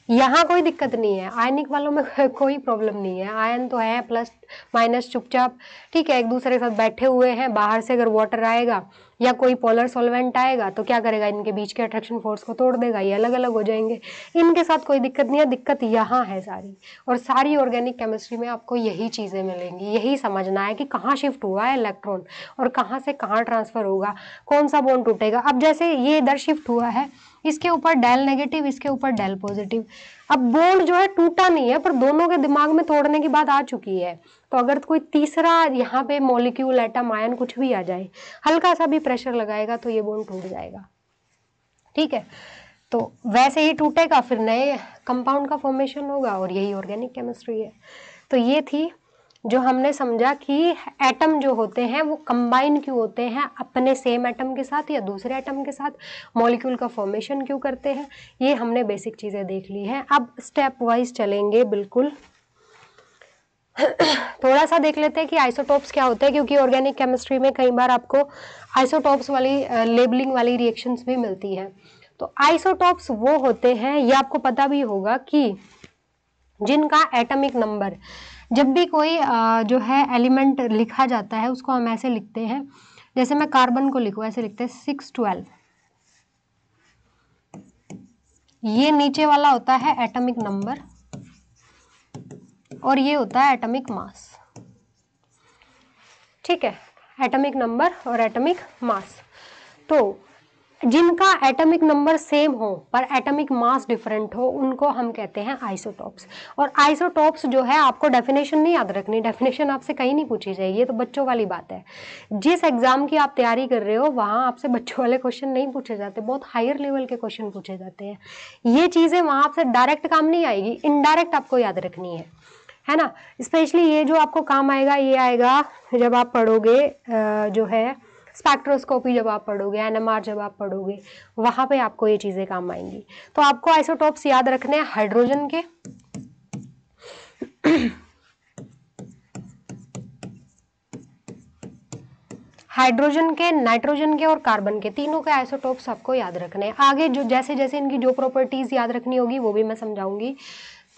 यहाँ कोई दिक्कत नहीं है, आयनिक वालों में कोई प्रॉब्लम नहीं है, आयन तो है प्लस माइनस चुपचाप, ठीक है, एक दूसरे के साथ बैठे हुए हैं। बाहर से अगर वाटर आएगा या कोई पोलर सॉल्वेंट आएगा तो क्या करेगा, इनके बीच के अट्रैक्शन फोर्स को तोड़ देगा, ये अलग अलग हो जाएंगे, इनके साथ कोई दिक्कत नहीं है। दिक्कत यहाँ है सारी, और सारी ऑर्गेनिक केमिस्ट्री में आपको यही चीजें मिलेंगी। यही समझना है कि कहाँ शिफ्ट हुआ है इलेक्ट्रॉन और कहाँ से कहाँ ट्रांसफर होगा, कौन सा बॉन्ड टूटेगा। अब जैसे ये इधर शिफ्ट हुआ है, इसके ऊपर डेल नेगेटिव, इसके ऊपर डेल पॉजिटिव। अब बॉन्ड जो है टूटा नहीं है पर दोनों के दिमाग में तोड़ने की बात आ चुकी है। तो अगर कोई तीसरा यहाँ पे मॉलिक्यूल, एटम, आयन कुछ भी आ जाए, हल्का सा भी प्रेशर लगाएगा तो ये बॉन्ड टूट जाएगा, ठीक है। तो वैसे ही टूटेगा, फिर नए कंपाउंड का फॉर्मेशन होगा और यही ऑर्गेनिक केमिस्ट्री है। तो ये थी जो हमने समझा कि एटम जो होते हैं वो कंबाइन क्यों होते हैं अपने सेम एटम के साथ या दूसरे एटम के साथ, मॉलिक्यूल का फॉर्मेशन क्यों करते हैं, ये हमने बेसिक चीज़ें देख ली हैं। अब स्टेप वाइज चलेंगे बिल्कुल। थोड़ा सा देख लेते हैं कि आइसोटोप्स क्या होते हैं, क्योंकि ऑर्गेनिक केमिस्ट्री में कई बार आपको आइसोटोप्स वाली लेबलिंग वाली रिएक्शंस भी मिलती हैं। तो आइसोटोप्स वो होते हैं, ये आपको पता भी होगा, कि जिनका एटॉमिक नंबर, जब भी कोई जो है एलिमेंट लिखा जाता है उसको हम ऐसे लिखते हैं, जैसे मैं कार्बन को लिखूं ऐसे लिखते हैं 612, ये नीचे वाला होता है एटॉमिक नंबर और ये होता है एटॉमिक मास, ठीक है, एटॉमिक नंबर और एटॉमिक मास। तो जिनका एटॉमिक नंबर सेम हो पर एटॉमिक मास डिफरेंट हो उनको हम कहते हैं आइसोटॉप्स। और आइसोटॉप्स जो है आपको डेफिनेशन नहीं याद रखनी, डेफिनेशन आपसे कहीं नहीं पूछी जाएगी, ये तो बच्चों वाली बात है। जिस एग्जाम की आप तैयारी कर रहे हो वहाँ आपसे बच्चों वाले क्वेश्चन नहीं पूछे जाते, बहुत हायर लेवल के क्वेश्चन पूछे जाते हैं। ये चीज़ें वहाँ आपसे डायरेक्ट काम नहीं आएगी, इनडायरेक्ट आपको याद रखनी है ना। स्पेशली ये जो आपको काम आएगा ये आएगा जब आप पढ़ोगे जो है स्पेक्ट्रोस्कोपी, जब आप पढ़ोगे NMR, जब आप पढ़ोगे वहाँ पे आपको ये चीज़ें काम आएंगी। तो आपको आइसोटोप्स याद रखने हैं हाइड्रोजन के, हाइड्रोजन के, नाइट्रोजन के और कार्बन के, तीनों के आइसोटोप्स आपको याद रखने हैं। आगे जो जैसे जैसे इनकी जो प्रॉपर्टीज याद रखनी होगी वो भी मैं समझाऊंगी।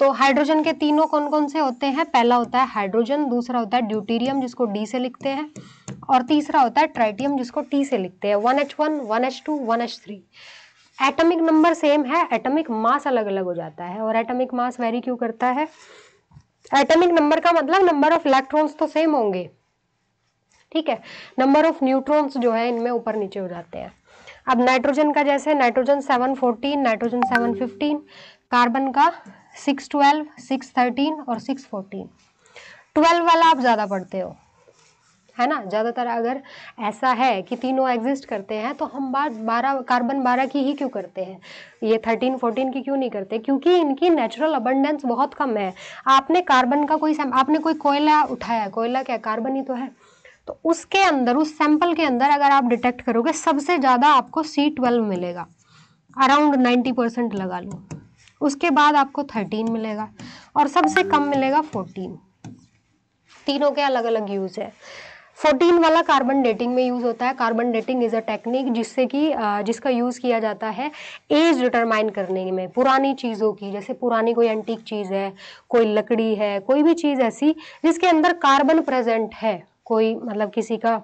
तो हाइड्रोजन के तीनों कौन कौन से होते हैं, पहला होता है हाइड्रोजन, दूसरा होता है ड्यूटेरियम जिसको D से लिखते हैं, और तीसरा होता है ट्राइटियम जिसको T से लिखते हैं। 1H1, 1H2, 1H3। Atomic number same है, एटॉमिक मास अलग अलग हो जाता है। और एटॉमिक मास वेरी क्यों करता है, एटॉमिक नंबर का मतलब नंबर ऑफ इलेक्ट्रॉन्स तो सेम होंगे, ठीक है, नंबर ऑफ न्यूट्रॉन्स जो है इनमें ऊपर नीचे हो जाते हैं। अब नाइट्रोजन का जैसे नाइट्रोजन 714, नाइट्रोजन 715, कार्बन का 612, 613 और 614। 12 वाला आप ज़्यादा पढ़ते हो, है ना, ज़्यादातर अगर ऐसा है कि तीनों एग्जिस्ट करते हैं तो हम बात 12 कार्बन 12 की ही क्यों करते हैं, ये 13 14 की क्यों नहीं करते, क्योंकि इनकी नेचुरल अबंडेंस बहुत कम है। आपने कार्बन का कोई आपने कोई कोयला उठाया, कोयला क्या कार्बन ही तो है, तो उसके अंदर, उस सैंपल के अंदर अगर आप डिटेक्ट करोगे सबसे ज़्यादा आपको C12 मिलेगा, अराउंड 90% लगा लो, उसके बाद आपको 13 मिलेगा और सबसे कम मिलेगा 14। तीनों के अलग अलग यूज है। 14 वाला कार्बन डेटिंग में यूज होता है। Carbon dating is a technique जिससे कि जिसका यूज किया जाता है एज डिटरमाइन करने में, पुरानी चीजों की, जैसे पुरानी कोई एंटीक चीज है, कोई लकड़ी है, कोई भी चीज ऐसी जिसके अंदर कार्बन प्रेजेंट है, कोई मतलब किसी का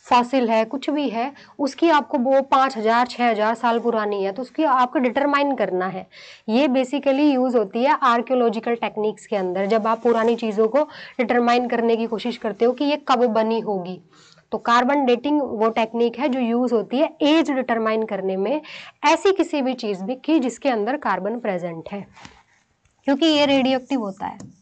फॉसिल है, कुछ भी है, उसकी आपको वो 5000 6000 साल पुरानी है तो उसकी आपको डिटरमाइन करना है। ये बेसिकली यूज होती है आर्कियोलॉजिकल टेक्निक्स के अंदर, जब आप पुरानी चीजों को डिटरमाइन करने की कोशिश करते हो कि ये कब बनी होगी। तो कार्बन डेटिंग वो टेक्निक है जो यूज होती है एज डिटरमाइन करने में, ऐसी किसी भी चीज भी की जिसके अंदर कार्बन प्रेजेंट है, क्योंकि ये रेडियो एक्टिव होता है।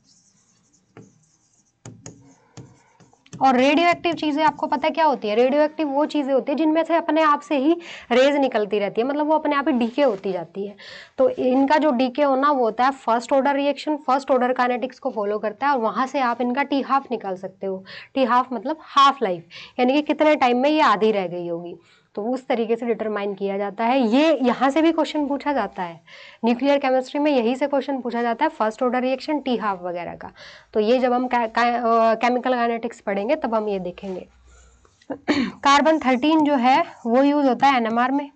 और रेडियो एक्टिव चीजें आपको पता है क्या होती है? रेडियो एक्टिव वो चीजें होती है जिनमें से अपने आप से ही रेज निकलती रहती है, मतलब वो अपने आप ही डीके होती जाती है। तो इनका जो डीके होना वो होता है first order reaction, first order kinetics को फॉलो करता है और वहां से आप इनका टी हाफ निकाल सकते हो। टी हाफ मतलब हाफ लाइफ, यानी कि कितने टाइम में ये आधी रह गई होगी, तो उस तरीके से डिटरमाइन किया जाता है। ये यहाँ से भी क्वेश्चन पूछा जाता है, न्यूक्लियर केमिस्ट्री में यही से क्वेश्चन पूछा जाता है, first order reaction, T half वगैरह का। तो ये जब हम केमिकल काइनेटिक्स पढ़ेंगे तब हम ये देखेंगे। कार्बन 13 जो है वो यूज होता है एनएमआर में।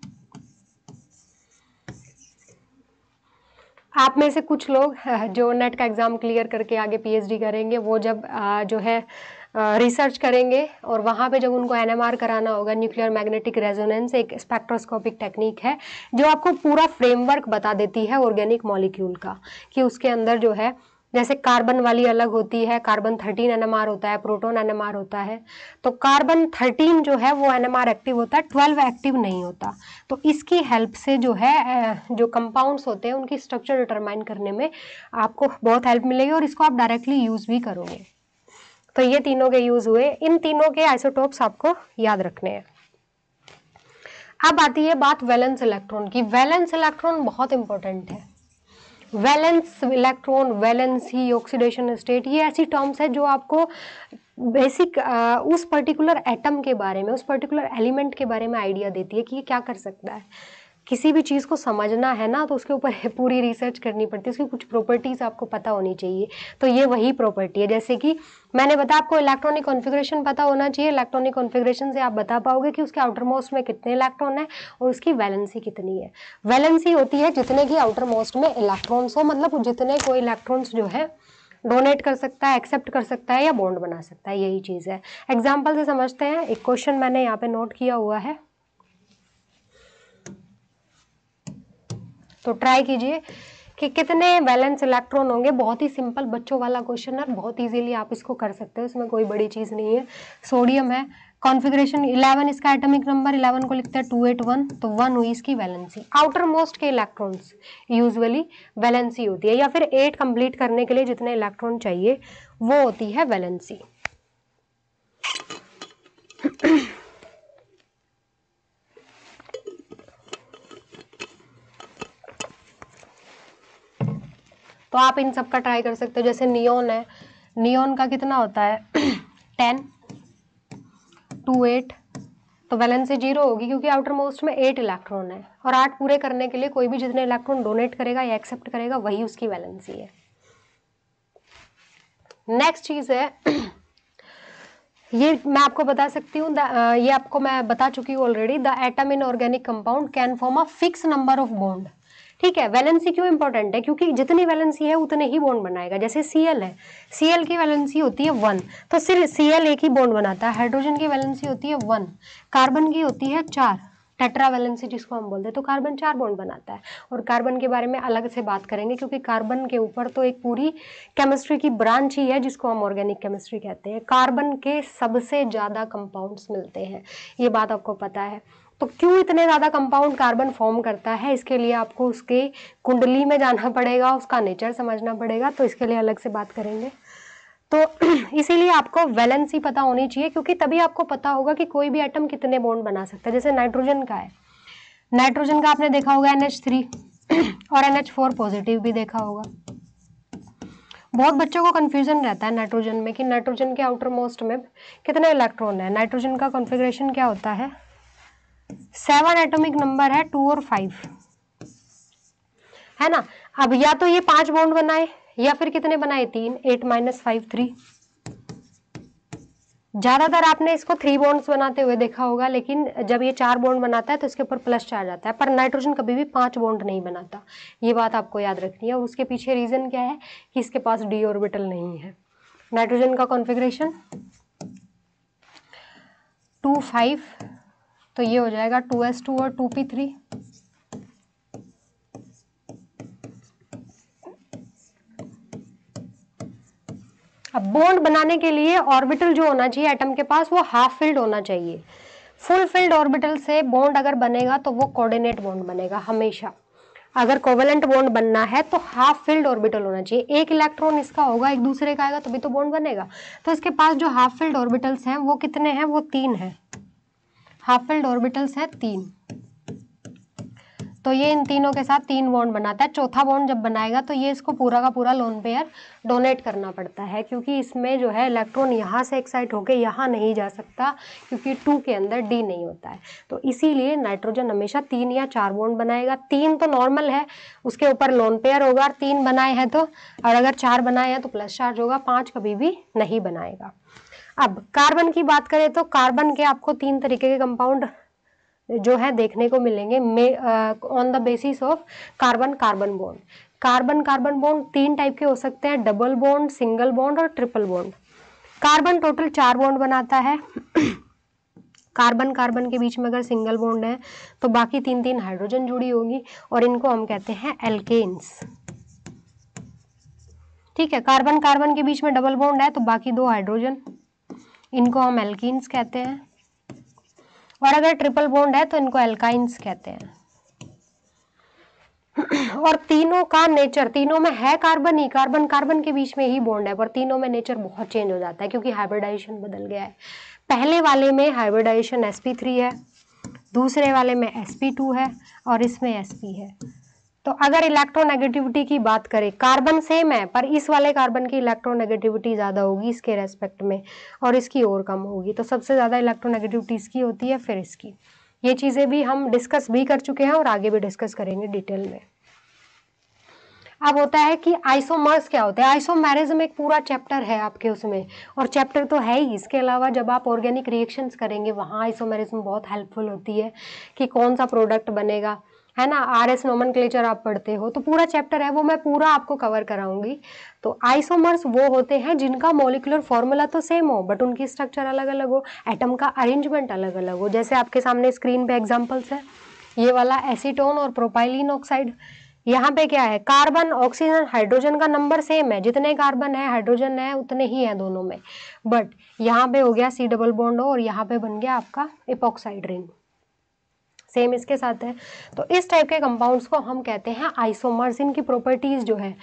आप में से कुछ लोग जो नेट का एग्जाम क्लियर करके आगे पीएचडी करेंगे, वो जब जो है रिसर्च करेंगे और वहाँ पे जब उनको एनएमआर कराना होगा, न्यूक्लियर मैग्नेटिक रेजोनेंस, एक स्पेक्ट्रोस्कोपिक टेक्निक है जो आपको पूरा फ्रेमवर्क बता देती है ऑर्गेनिक मॉलिक्यूल का, कि उसके अंदर जो है जैसे कार्बन वाली अलग होती है, कार्बन 13 एनएमआर होता है, प्रोटॉन एनएमआर होता है। तो कार्बन 13 जो है वो एनएमआर एक्टिव होता है, 12 एक्टिव नहीं होता। तो इसकी हेल्प से जो है जो कंपाउंड्स होते हैं उनकी स्ट्रक्चर डिटरमाइन करने में आपको बहुत हेल्प मिलेगी और इसको आप डायरेक्टली यूज भी करोगे। तो ये तीनों के यूज हुए, इन तीनों के आइसोटोप्स आपको याद रखने हैं। अब आती है बात वैलेंस इलेक्ट्रॉन की। वैलेंस इलेक्ट्रॉन बहुत इंपॉर्टेंट है। Valence electron, valency, oxidation state, ये ऐसी टर्म्स है जो आपको बेसिक उस पर्टिकुलर एटम के बारे में, उस पर्टिकुलर एलिमेंट के बारे में आइडिया देती है कि ये क्या कर सकता है। किसी भी चीज़ को समझना है ना तो उसके ऊपर पूरी रिसर्च करनी पड़ती है, उसकी कुछ प्रॉपर्टीज आपको पता होनी चाहिए। तो ये वही प्रॉपर्टी है, जैसे कि मैंने बताया आपको इलेक्ट्रॉनिक कॉन्फ़िगरेशन पता होना चाहिए। इलेक्ट्रॉनिक कॉन्फ़िगरेशन से आप बता पाओगे कि उसके आउटर मोस्ट में कितने इलेक्ट्रॉन है और उसकी वैलेंसी कितनी है। वैलेंसी होती है जितने की आउटर मोस्ट में इलेक्ट्रॉन्स हो, मतलब जितने कोई इलेक्ट्रॉन्स जो है डोनेट कर सकता है, एक्सेप्ट कर सकता है या बॉन्ड बना सकता है, यही चीज़ है। एग्जाम्पल से समझते हैं। एक क्वेश्चन मैंने यहाँ पे नोट किया हुआ है, तो ट्राई कीजिए कि कितने वैलेंस इलेक्ट्रॉन होंगे। बहुत ही सिंपल बच्चों वाला क्वेश्चन है, बहुत इजीली आप इसको कर सकते हो, इसमें कोई बड़ी चीज़ नहीं है। सोडियम है, कॉन्फ़िगरेशन 11, इसका एटॉमिक नंबर 11 को लिखते हैं 281, तो 1 हुई इसकी वैलेंसी। आउटर मोस्ट के इलेक्ट्रॉन्स यूजुअली वैलेंसी होती है, या फिर 8 कंप्लीट करने के लिए जितने इलेक्ट्रॉन चाहिए वो होती है वैलेंसी। तो आप इन सब का ट्राई कर सकते हो। जैसे नियोन है, नियोन का कितना होता है 10, 2, 8, तो वैलेंसी 0 होगी क्योंकि आउटर मोस्ट में 8 इलेक्ट्रॉन है, और 8 पूरे करने के लिए कोई भी जितने इलेक्ट्रॉन डोनेट करेगा या एक्सेप्ट करेगा वही उसकी वैलेंसी है। नेक्स्ट चीज है ये मैं आपको बता सकती हूँ, ये आपको मैं बता चुकी हूँ already. The atom in organic compound can form a fix number of bond. ठीक है, वैलेंसी क्यों इंपॉर्टेंट है? क्योंकि जितनी वैलेंसी है उतने ही बॉन्ड बनाएगा। जैसे Cl है, Cl की वैलेंसी होती है 1, तो सिर्फ Cl एक ही बॉन्ड बनाता है। हाइड्रोजन की वैलेंसी होती है 1, कार्बन की होती है 4, टेट्रा वैलेंसी जिसको हम बोलते हैं, तो कार्बन 4 बॉन्ड बनाता है। और कार्बन के बारे में अलग से बात करेंगे क्योंकि कार्बन के ऊपर तो एक पूरी केमिस्ट्री की ब्रांच ही है जिसको हम ऑर्गेनिक केमिस्ट्री कहते हैं। कार्बन के सबसे ज़्यादा कंपाउंड्स मिलते हैं, ये बात आपको पता है। तो क्यों इतने ज़्यादा कंपाउंड कार्बन फॉर्म करता है, इसके लिए आपको उसके कुंडली में जाना पड़ेगा, उसका नेचर समझना पड़ेगा, तो इसके लिए अलग से बात करेंगे। तो इसीलिए आपको वैलेंसी पता होनी चाहिए, क्योंकि तभी आपको पता होगा कि कोई भी एटम कितने बॉन्ड बना सकता है। जैसे नाइट्रोजन का है, नाइट्रोजन का आपने देखा होगा NH3 और NH4 पॉजिटिव भी देखा होगा। बहुत बच्चों को कंफ्यूजन रहता है नाइट्रोजन में कि नाइट्रोजन के आउटर मोस्ट में कितने इलेक्ट्रॉन है। नाइट्रोजन का कॉन्फ़िगरेशन क्या होता है, 7 एटॉमिक नंबर है, 2 और 5। है ना। अब या तो ये 5 बॉन्ड बनाए या फिर कितने बनाए, 3, 8 - 5 3। ज्यादातर आपने इसको 3 बॉन्ड्स बनाते हुए देखा होगा, लेकिन जब ये 4 बॉन्ड बनाता है तो इसके ऊपर प्लस चार्ज आता है, पर नाइट्रोजन कभी भी 5 बॉन्ड नहीं बनाता। ये बात आपको याद रखनी है। और उसके पीछे रीजन क्या है कि इसके पास डी ऑर्बिटल नहीं है। नाइट्रोजन का कॉन्फ़िगरेशन 2 5, तो ये हो जाएगा 2s2 और 2p3। अब बॉन्ड बनाने के लिए ऑर्बिटल जो होना चाहिए एटम के पास वो हाफ फिल्ड होना चाहिए। फुल फिल्ड ऑर्बिटल से बॉन्ड अगर बनेगा तो वो कोऑर्डिनेट बॉन्ड बनेगा हमेशा। अगर कोवेलेंट बॉन्ड बनना है तो हाफ फिल्ड ऑर्बिटल होना चाहिए, एक इलेक्ट्रॉन इसका होगा एक दूसरे का आएगा तभी तो बॉन्ड बनेगा। तो इसके पास जो हाफ फिल्ड ऑर्बिटल्स हैं वो कितने हैं, वो 3 हैं। हाफ फिल्ड ऑर्बिटल्स है 3, तो ये इन तीनों के साथ 3 बॉन्ड बनाता है। चौथा बॉन्ड जब बनाएगा तो ये इसको पूरा का पूरा लोन पेयर डोनेट करना पड़ता है, क्योंकि इसमें जो है इलेक्ट्रॉन यहाँ से एक्साइट होकर यहाँ नहीं जा सकता, क्योंकि 2 के अंदर डी नहीं होता है। तो इसीलिए नाइट्रोजन हमेशा 3 या 4 बॉन्ड बनाएगा। 3 तो नॉर्मल है, उसके ऊपर लोन पेयर होगा, 3 बनाए हैं तो, और अगर 4 बनाए हैं तो प्लस चार्ज होगा, 5 कभी भी नहीं बनाएगा। अब कार्बन की बात करें तो कार्बन के आपको 3 तरीके के कंपाउंड जो है देखने को मिलेंगे on the basis of carbon carbon bond. Carbon carbon bond 3 type के हो सकते हैं, डबल बॉन्ड, सिंगल बॉन्ड और triple bond. Carbon total 4 bond बनाता है। कार्बन कार्बन के बीच में अगर सिंगल बॉन्ड है तो बाकी 3 हाइड्रोजन जुड़ी होगी और इनको हम कहते हैं एल्केन्स। ठीक है, कार्बन कार्बन के बीच में डबल बॉन्ड है तो बाकी 2 हाइड्रोजन, इनको हम एल्कीन्स कहते हैं। और अगर ट्रिपल बॉन्ड है तो इनको एल्काइंस कहते हैं। और तीनों का नेचर, तीनों में है कार्बन ही, कार्बन कार्बन के बीच में ही बॉन्ड है, पर तीनों में नेचर बहुत चेंज हो जाता है क्योंकि हाइब्रिडाइजेशन बदल गया है। पहले वाले में हाइब्रिडाइजेशन sp3 है, दूसरे वाले में sp2 है और इसमें sp है। तो अगर इलेक्ट्रोनेगेटिविटी की बात करें, कार्बन सेम है पर इस वाले कार्बन की इलेक्ट्रोनेगेटिविटी ज़्यादा होगी इसके रेस्पेक्ट में और इसकी और कम होगी। तो सबसे ज़्यादा इलेक्ट्रोनेगेटिविटी इसकी होती है, फिर इसकी। ये चीज़ें भी हम डिस्कस भी कर चुके हैं और आगे भी डिस्कस करेंगे डिटेल में। अब होता है कि आइसोमर्स क्या होते हैं। आइसोमेरिज्म एक पूरा चैप्टर है आपके उसमें, और चैप्टर तो है ही, इसके अलावा जब आप ऑर्गेनिक रिएक्शंस करेंगे वहाँ आइसोमेरिज्म बहुत हेल्पफुल होती है कि कौन सा प्रोडक्ट बनेगा, है ना। RS नोमेनक्लेचर आप पढ़ते हो तो पूरा चैप्टर है, वो मैं पूरा आपको कवर कराऊंगी। तो आइसोमर्स वो होते हैं जिनका मॉलिक्यूलर फॉर्मूला तो सेम हो बट उनकी स्ट्रक्चर अलग अलग हो, एटम का अरेंजमेंट अलग अलग हो। जैसे आपके सामने स्क्रीन पे एग्जांपल्स है, ये वाला एसीटोन और प्रोपाइलीन ऑक्साइड। यहाँ पे क्या है, कार्बन ऑक्सीजन हाइड्रोजन का नंबर सेम है, जितने कार्बन है हाइड्रोजन है उतने ही है दोनों में, बट यहाँ पे हो गया C डबल बॉन्ड और यहाँ पे बन गया आपका इपॉक्साइड रिंग, सेम इसके साथ है। तो इस टाइप के कंपाउंड्स को हम कहते हैं आइसोमर्स। इनकी प्रॉपर्टीज जो है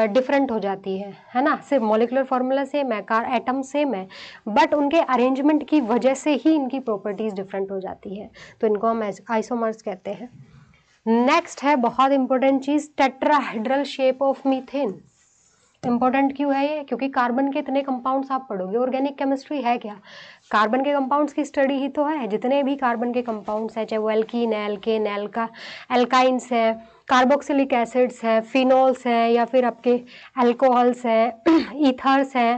डिफरेंट हो जाती है ना। सिर्फ मॉलिक्यूलर फॉर्मूला सेम है, एटम सेम है, बट उनके अरेंजमेंट की वजह से ही इनकी प्रॉपर्टीज डिफरेंट हो जाती है, तो इनको हम आइसोमर्स कहते हैं। नेक्स्ट है बहुत इंपॉर्टेंट चीज, tetrahedral shape of methane. Important क्यों है ये, क्योंकि कार्बन के इतने कंपाउंड्स आप पढ़ोगे, ऑर्गेनिक केमिस्ट्री है क्या, कार्बन के कंपाउंड्स की स्टडी ही तो है। जितने भी कार्बन के कंपाउंड्स हैं, चाहे वो एल्कीन है, एल्केन, एल्काइंस है, कार्बोक्सिलिक एसिड्स है, फिनोल्स है, या फिर आपके अल्कोहल्स है, ईथर्स है,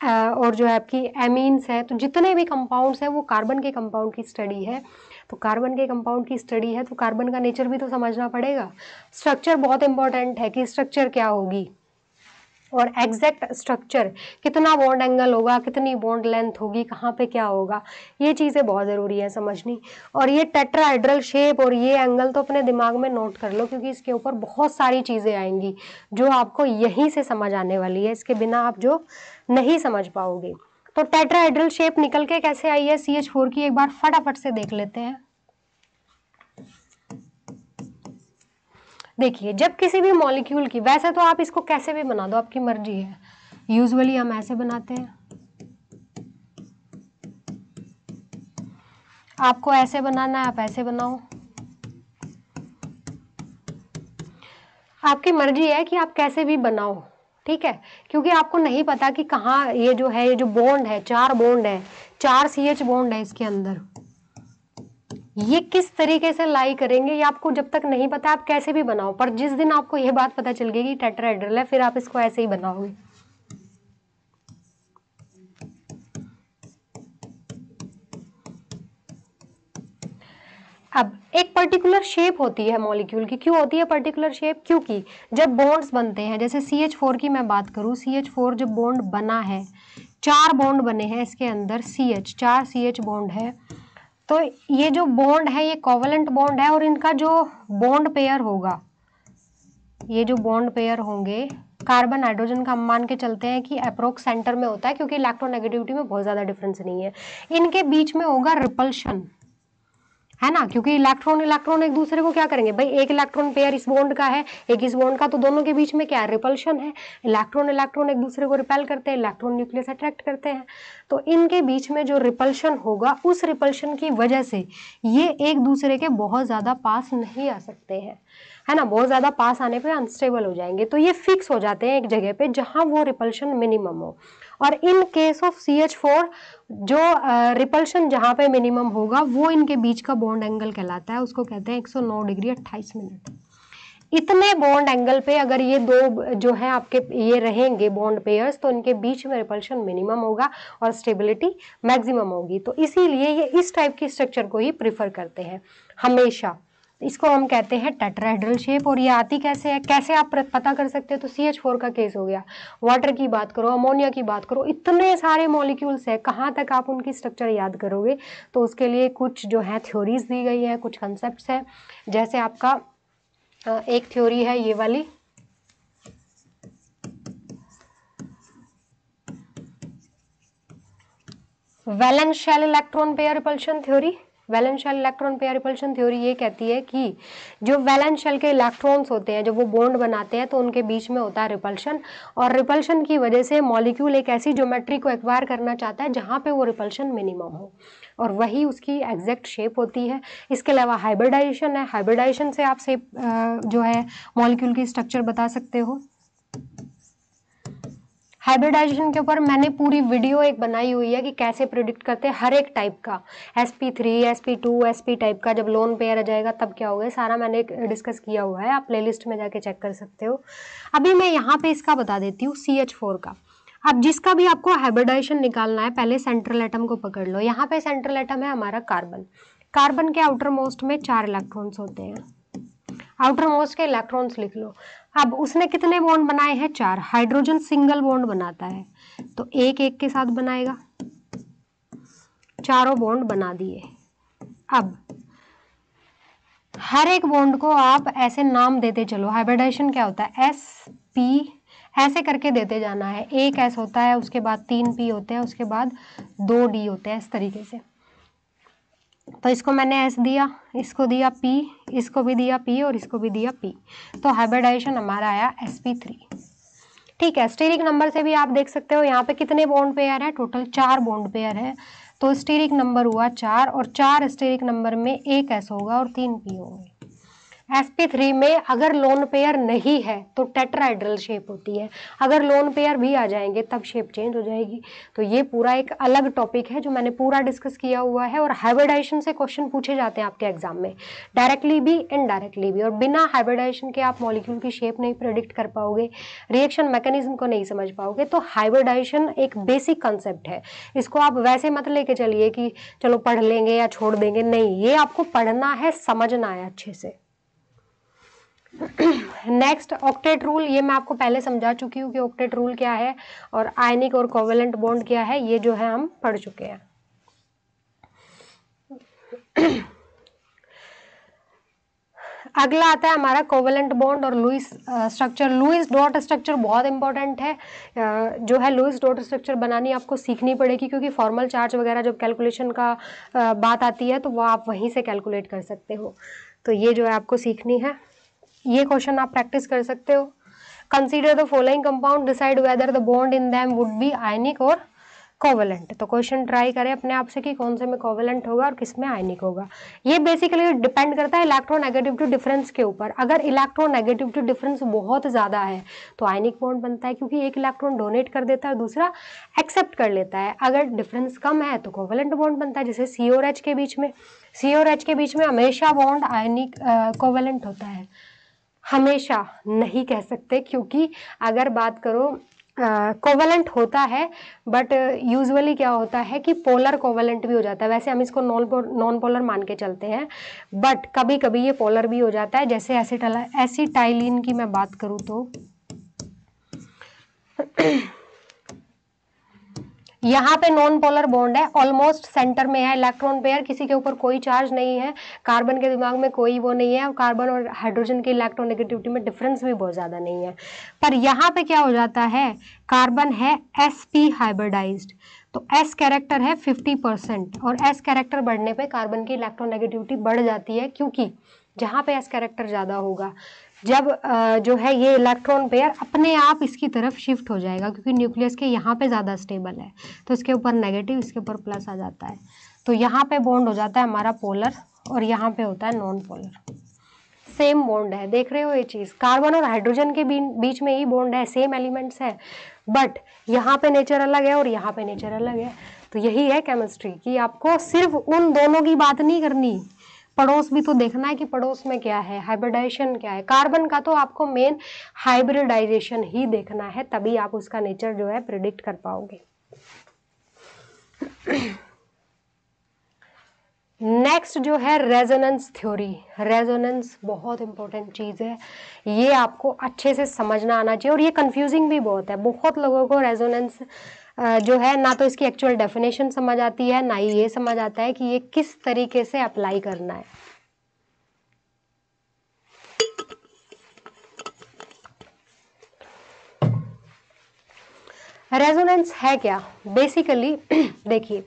और जो है आपकी एमीन्स है, तो जितने भी कंपाउंड्स हैं वो कार्बन के कंपाउंड की स्टडी है। तो कार्बन के कंपाउंड की स्टडी है तो कार्बन का नेचर भी तो समझना पड़ेगा। स्ट्रक्चर बहुत इंपॉर्टेंट है कि स्ट्रक्चर क्या होगी और एग्जैक्ट स्ट्रक्चर, कितना बॉन्ड एंगल होगा, कितनी बॉन्ड लेंथ होगी, कहाँ पे क्या होगा, ये चीज़ें बहुत ज़रूरी है समझनी। और ये टेट्राहेड्रल शेप और ये एंगल तो अपने दिमाग में नोट कर लो, क्योंकि इसके ऊपर बहुत सारी चीज़ें आएंगी जो आपको यहीं से समझ आने वाली है, इसके बिना आप जो नहीं समझ पाओगे। तो टेट्राहेड्रल शेप निकल के कैसे आई है CH4 की, एक बार फटाफट से देख लेते हैं। देखिए, जब किसी भी मॉलिक्यूल की, वैसे तो आप इसको कैसे भी बना दो, आपकी मर्जी है, यूजुअली हम ऐसे बनाते हैं, आपको ऐसे बनाना है आप ऐसे बनाओ, आपकी मर्जी है कि आप कैसे भी बनाओ, ठीक है। क्योंकि आपको नहीं पता कि कहाँ ये जो बॉन्ड है, 4 बॉन्ड है, 4 CH बॉन्ड है इसके अंदर, ये किस तरीके से लाई करेंगे ये आपको जब तक नहीं पता आप कैसे भी बनाओ, पर जिस दिन आपको ये बात पता चल गई कि टेट्राहेड्रल है फिर आप इसको ऐसे ही बनाओगे। अब एक पर्टिकुलर शेप होती है मॉलिक्यूल की, क्यों होती है पर्टिकुलर शेप? क्योंकि जब बॉन्ड्स बनते हैं, जैसे CH4 की मैं बात करूं, CH4 जब बॉन्ड बना है, 4 बॉन्ड बने हैं इसके अंदर, CH 4 CH बॉन्ड है, तो ये जो बॉन्ड है ये कोवलेंट बॉन्ड है, और इनका जो बॉन्ड पेयर होगा, ये जो बॉन्ड पेयर होंगे कार्बन हाइड्रोजन का, हम मान के चलते हैं कि अप्रोक्स सेंटर में होता है, क्योंकि इलेक्ट्रोनेगेटिविटी में बहुत ज्यादा डिफरेंस नहीं है। इनके बीच में होगा रिपल्शन, है ना, क्योंकि इलेक्ट्रॉन इलेक्ट्रॉन एक दूसरे को क्या करेंगे भाई, एक इलेक्ट्रॉन पेयर इस बॉन्ड का है, एक इस बॉन्ड का, तो दोनों के बीच में क्या है, रिपल्शन है। इलेक्ट्रॉन इलेक्ट्रॉन एक दूसरे को रिपेल करते हैं, इलेक्ट्रॉन न्यूक्लियस अट्रैक्ट करते हैं, तो इनके बीच में जो रिपल्शन होगा, उस रिपल्शन की वजह से ये एक दूसरे के बहुत ज्यादा पास नहीं आ सकते हैं, है ना, बहुत ज्यादा पास आने पे अनस्टेबल हो जाएंगे, तो ये फिक्स हो जाते हैं एक जगह पे जहां वो रिपल्शन मिनिमम हो। और इन केस ऑफ CH4 जो रिपल्शन जहां पे मिनिमम होगा वो इनके बीच का बॉन्ड एंगल कहलाता है, उसको कहते हैं 109 डिग्री 28 मिनट। इतने बॉन्ड एंगल पे अगर ये दो जो है आपके ये रहेंगे बॉन्ड पेयर्स, तो इनके बीच में रिपल्शन मिनिमम होगा और स्टेबिलिटी मैक्सिमम होगी, तो इसीलिए ये इस टाइप की स्ट्रक्चर को ही प्रिफर करते हैं हमेशा। इसको हम कहते हैं टेट्राहेड्रल शेप। और ये आती कैसे है, कैसे आप पता कर सकते हो, तो CH4 का केस हो गया, वाटर की बात करो, अमोनिया की बात करो, इतने सारे मॉलिक्यूल्स है, कहाँ तक आप उनकी स्ट्रक्चर याद करोगे? तो उसके लिए कुछ जो है थ्योरीज दी गई है, कुछ कंसेप्ट है, जैसे आपका एक थ्योरी है ये वाली, valence shell electron pair repulsion theory. Valence shell electron pair repulsion theory ये कहती है कि जो वैलेंस शेल के इलेक्ट्रॉन्स होते हैं, जब वो बॉन्ड बनाते हैं तो उनके बीच में होता है रिपल्शन, और रिपल्शन की वजह से मॉलिक्यूल एक ऐसी ज्योमेट्री को एक्वायर करना चाहता है जहां पे वो रिपल्शन मिनिमम हो, और वही उसकी एग्जैक्ट शेप होती है। इसके अलावा हाइब्रिडाइजेशन है, हाइब्रिडाइजेशन से आप शेप जो है मॉलिक्यूल की स्ट्रक्चर बता सकते हो। हाइब्रिडाइजेशन के ऊपर मैंने पूरी वीडियो एक बनाई हुई है कि कैसे प्रिडिक्ट करते हैं हर एक टाइप का, sp3 sp2 sp टाइप का, जब लोन पेयर आ जाएगा तब क्या होगा, सारा मैंने डिस्कस किया हुआ है, आप प्लेलिस्ट में जाके चेक कर सकते हो। अभी मैं यहाँ पे इसका बता देती हूँ CH4 का। अब जिसका भी आपको हाइब्रिडाइजेशन निकालना है, पहले सेंट्रल एटम को पकड़ लो। यहाँ पे सेंट्रल एटम है हमारा कार्बन। कार्बन के आउटर मोस्ट में 4 इलेक्ट्रॉन्स होते हैं, आउटर मोस्ट के इलेक्ट्रॉन्स लिख लो। अब उसने कितने बॉन्ड बनाए हैं, 4। हाइड्रोजन सिंगल बॉन्ड बनाता है, तो एक एक के साथ बनाएगा, चारों बॉन्ड बना दिए। अब हर एक बॉन्ड को आप ऐसे नाम देते चलो। हाइब्रिडाइजेशन क्या होता है, sp ऐसे करके देते जाना है, एक S होता है, उसके बाद 3 P होते हैं, उसके बाद 2 D होते हैं, इस तरीके से। तो इसको मैंने S दिया, इसको दिया P, इसको भी दिया P और इसको भी दिया P, तो हाइब्रिडाइजेशन हमारा आया sp3। ठीक है, स्टीरिक नंबर से भी आप देख सकते हो यहाँ पे कितने बॉन्ड पेयर है, टोटल 4 बॉन्ड पेयर है, तो स्टीरिक नंबर हुआ 4, और 4 स्टीरिक नंबर में एक S होगा और 3 P होंगे। sp3 में अगर लोन पेयर नहीं है तो टेट्राहेड्रल शेप होती है, अगर लोन पेयर भी आ जाएंगे तब शेप चेंज हो जाएगी। तो ये पूरा एक अलग टॉपिक है जो मैंने पूरा डिस्कस किया हुआ है, और हाइब्रिडाइजेशन से क्वेश्चन पूछे जाते हैं आपके एग्जाम में, डायरेक्टली भी इनडायरेक्टली भी, और बिना हाइब्रिडाइजेशन के आप मॉलिक्यूल की शेप नहीं प्रेडिक्ट कर पाओगे, रिएक्शन मैकेनिज्म को नहीं समझ पाओगे। तो हाइब्रिडाइजेशन एक बेसिक कंसेप्ट है, इसको आप वैसे मत लेके चलिए कि चलो पढ़ लेंगे या छोड़ देंगे, नहीं, ये आपको पढ़ना है, समझना है अच्छे से। नेक्स्ट ऑक्टेट रूल, ये मैं आपको पहले समझा चुकी हूँ कि ऑक्टेट रूल क्या है और आयनिक और कोवेलेंट बॉन्ड क्या है, ये जो है हम पढ़ चुके हैं। अगला आता है हमारा कोवेलेंट बॉन्ड और Lewis structure. Lewis dot structure बहुत इंपॉर्टेंट है, जो है लुईस डॉट स्ट्रक्चर बनानी आपको सीखनी पड़ेगी, क्योंकि फॉर्मल चार्ज वगैरह जब कैलकुलेशन का बात आती है तो वो आप वहीं से कैलकुलेट कर सकते हो, तो ये जो है आपको सीखनी है। ये क्वेश्चन आप प्रैक्टिस कर सकते हो। Consider the following compound, decide whether the bond in them would be आयनिक और कोवेलेंट। तो क्वेश्चन ट्राई करें अपने आप से कि कौन से में कोवेलेंट होगा और किस में आयनिक होगा। ये बेसिकली डिपेंड करता है इलेक्ट्रोनेगेटिविटी डिफरेंस के ऊपर। अगर इलेक्ट्रोनेगेटिविटी डिफरेंस बहुत ज़्यादा है तो आयनिक बॉन्ड बनता है, क्योंकि एक इलेक्ट्रॉन डोनेट कर देता है, दूसरा एक्सेप्ट कर लेता है। अगर डिफरेंस कम है तो कोवेलेंट बॉन्ड बनता है, जैसे सी और एच के बीच में। सी और एच के बीच में हमेशा बॉन्ड आयनिक कोवेलेंट होता है। हमेशा नहीं कह सकते, क्योंकि अगर बात करो कोवेलेंट होता है, बट यूजुअली क्या होता है कि पोलर कोवेलेंट भी हो जाता है। वैसे हम इसको नॉन पोलर मान के चलते हैं, बट कभी कभी ये पोलर भी हो जाता है। जैसे एसिटाइलिन की मैं बात करूँ तो यहाँ पे नॉन पोलर बॉन्ड है, ऑलमोस्ट सेंटर में है, इलेक्ट्रॉन पेयर, किसी के ऊपर कोई चार्ज नहीं है, कार्बन के दिमाग में कोई वो नहीं है, कार्बन और हाइड्रोजन की इलेक्ट्रोनेगेटिविटी में डिफरेंस भी बहुत ज़्यादा नहीं है। पर यहाँ पे क्या हो जाता है, कार्बन है sp हाइब्रिडाइज्ड, तो s कैरेक्टर है 50% और s कैरेक्टर बढ़ने पे कार्बन की इलेक्ट्रोनेगेटिविटी बढ़ जाती है, क्योंकि जहाँ पे s कैरेक्टर ज़्यादा होगा, जब जो है ये इलेक्ट्रॉन पेयर अपने आप इसकी तरफ शिफ्ट हो जाएगा, क्योंकि न्यूक्लियस के यहाँ पे ज़्यादा स्टेबल है, तो इसके ऊपर नेगेटिव, इसके ऊपर प्लस आ जाता है। तो यहाँ पे बॉन्ड हो जाता है हमारा पोलर और यहाँ पे होता है नॉन पोलर। सेम बॉन्ड है, देख रहे हो ये चीज़, कार्बन और हाइड्रोजन के बीच में ही बॉन्ड है, सेम एलिमेंट्स है, बट यहाँ पे नेचर अलग है और यहाँ पे नेचर अलग है। तो यही है केमिस्ट्री, कि आपको सिर्फ उन दोनों की बात नहीं करनी, पड़ोस भी तो देखना है कि पड़ोस में क्या है, हाइब्रिडाइजेशन क्या है। कार्बन का तो आपको मेन हाइब्रिडाइजेशन ही देखना है, तभी आप उसका नेचर जो है प्रिडिक्ट कर पाओगे। नेक्स्ट जो है रेजोनेंस थ्योरी। रेजोनेंस बहुत इंपॉर्टेंट चीज़ है, ये आपको अच्छे से समझना आना चाहिए, और ये कंफ्यूजिंग भी बहुत है। बहुत लोगों को रेजोनेंस जो है ना तो इसकी एक्चुअल डेफिनेशन समझ आती है, ना ही ये समझ आता है कि ये किस तरीके से अप्लाई करना है। रेजोनेंस है क्या बेसिकली? देखिए,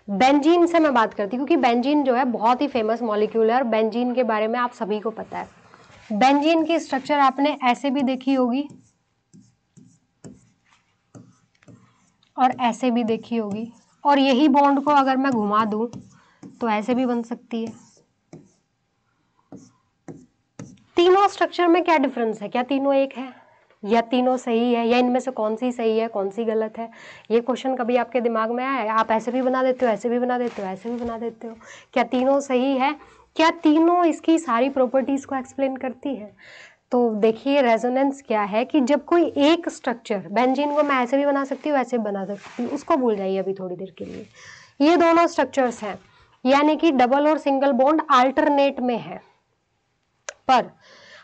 बेंजीन से मैं बात करती हूँ, क्योंकि बेंजीन जो है बहुत ही फेमस मॉलिक्यूल है और बेंजीन के बारे में आप सभी को पता है। बेंजीन की स्ट्रक्चर आपने ऐसे भी देखी होगी और ऐसे भी देखी होगी, और यही बॉन्ड को अगर मैं घुमा दूं तो ऐसे भी बन सकती है। तीनों स्ट्रक्चर में क्या डिफरेंस है? क्या तीनों एक है, या तीनों सही है, या इनमें से कौन सी सही है कौन सी गलत है? ये क्वेश्चन कभी आपके दिमाग में आया है? आप ऐसे भी बना देते हो, ऐसे भी बना देते हो, ऐसे भी बना देते हो। क्या तीनों सही है? क्या तीनों इसकी सारी प्रॉपर्टीज को एक्सप्लेन करती है? तो देखिए, रेजोनेंस क्या है कि जब कोई एक स्ट्रक्चर, बेंजीन को मैं ऐसे भी बना सकती हूँ, ऐसे भी बना सकती हूँ, उसको भूल जाइए अभी थोड़ी देर के लिए। ये दोनों स्ट्रक्चर्स हैं, यानी कि डबल और सिंगल बॉन्ड अल्टरनेट में है, पर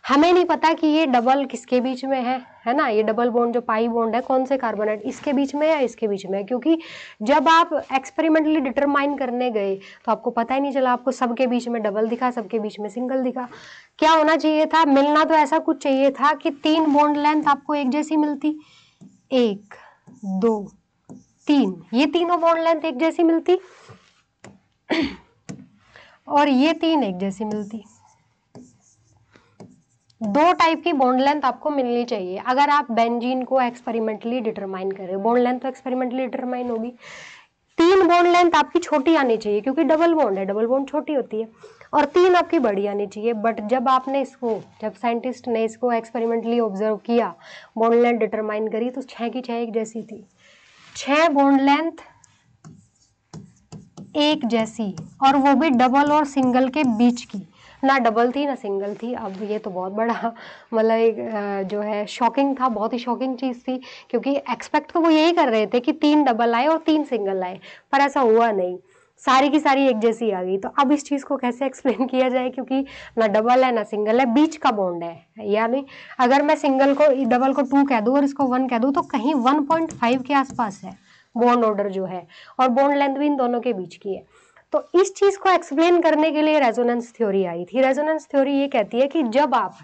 हमें नहीं पता कि ये डबल किसके बीच में है ना। ये डबल बॉन्ड जो पाई बॉन्ड है, कौन से कार्बोनेट, इसके बीच में या इसके बीच में है? क्योंकि जब आप एक्सपेरिमेंटली डिटरमाइन करने गए तो आपको पता ही नहीं चला, आपको सबके बीच में डबल दिखा, सबके बीच में सिंगल दिखा। क्या होना चाहिए था? मिलना तो ऐसा कुछ चाहिए था कि 3 बॉन्ड लेंथ आपको एक जैसी मिलती, 1 2 3, ये तीनों बॉन्ड लेंथ एक जैसी मिलती और ये 3 एक जैसी मिलती। 2 टाइप की बॉन्ड लेंथ आपको मिलनी चाहिए अगर आप बेंजीन को एक्सपेरिमेंटली डिटरमाइन कर रहे हो। बॉन्ड लेंथ तो एक्सपेरिमेंटली डिटरमाइन होगी। 3 बॉन्ड लेंथ आपकी छोटी आनी चाहिए, क्योंकि डबल बॉन्ड है, डबल बॉन्ड छोटी होती है, और 3 आपकी बड़ी आनी चाहिए। बट जब आपने इसको, जब साइंटिस्ट ने इसको एक्सपेरिमेंटली ऑब्जर्व किया, बॉन्ड लेंथ डिटरमाइन करी, तो 6 की 6 एक जैसी थी। 6 बॉन्ड लेंथ एक जैसी, और वो भी डबल और सिंगल के बीच की, ना डबल थी ना सिंगल थी। अब ये तो बहुत बड़ा मतलब एक जो है शॉकिंग था, बहुत ही शॉकिंग चीज़ थी, क्योंकि एक्सपेक्ट तो वो यही कर रहे थे कि 3 डबल आए और 3 सिंगल आए, पर ऐसा हुआ नहीं, सारी की सारी एक जैसी आ गई। तो अब इस चीज़ को कैसे एक्सप्लेन किया जाए, क्योंकि ना डबल है ना सिंगल है, बीच का बॉन्ड है। यानी अगर मैं सिंगल को, डबल को 2 कह दूँ और इसको 1 कह दूँ, तो कहीं 1.5 के आसपास है बॉन्ड ऑर्डर जो है, और बॉन्ड लेंथ भी इन दोनों के बीच की है। तो इस चीज को एक्सप्लेन करने के लिए रेजोनेंस थ्योरी आई थी। रेजोनेंस थ्योरी ये कहती है कि जब आप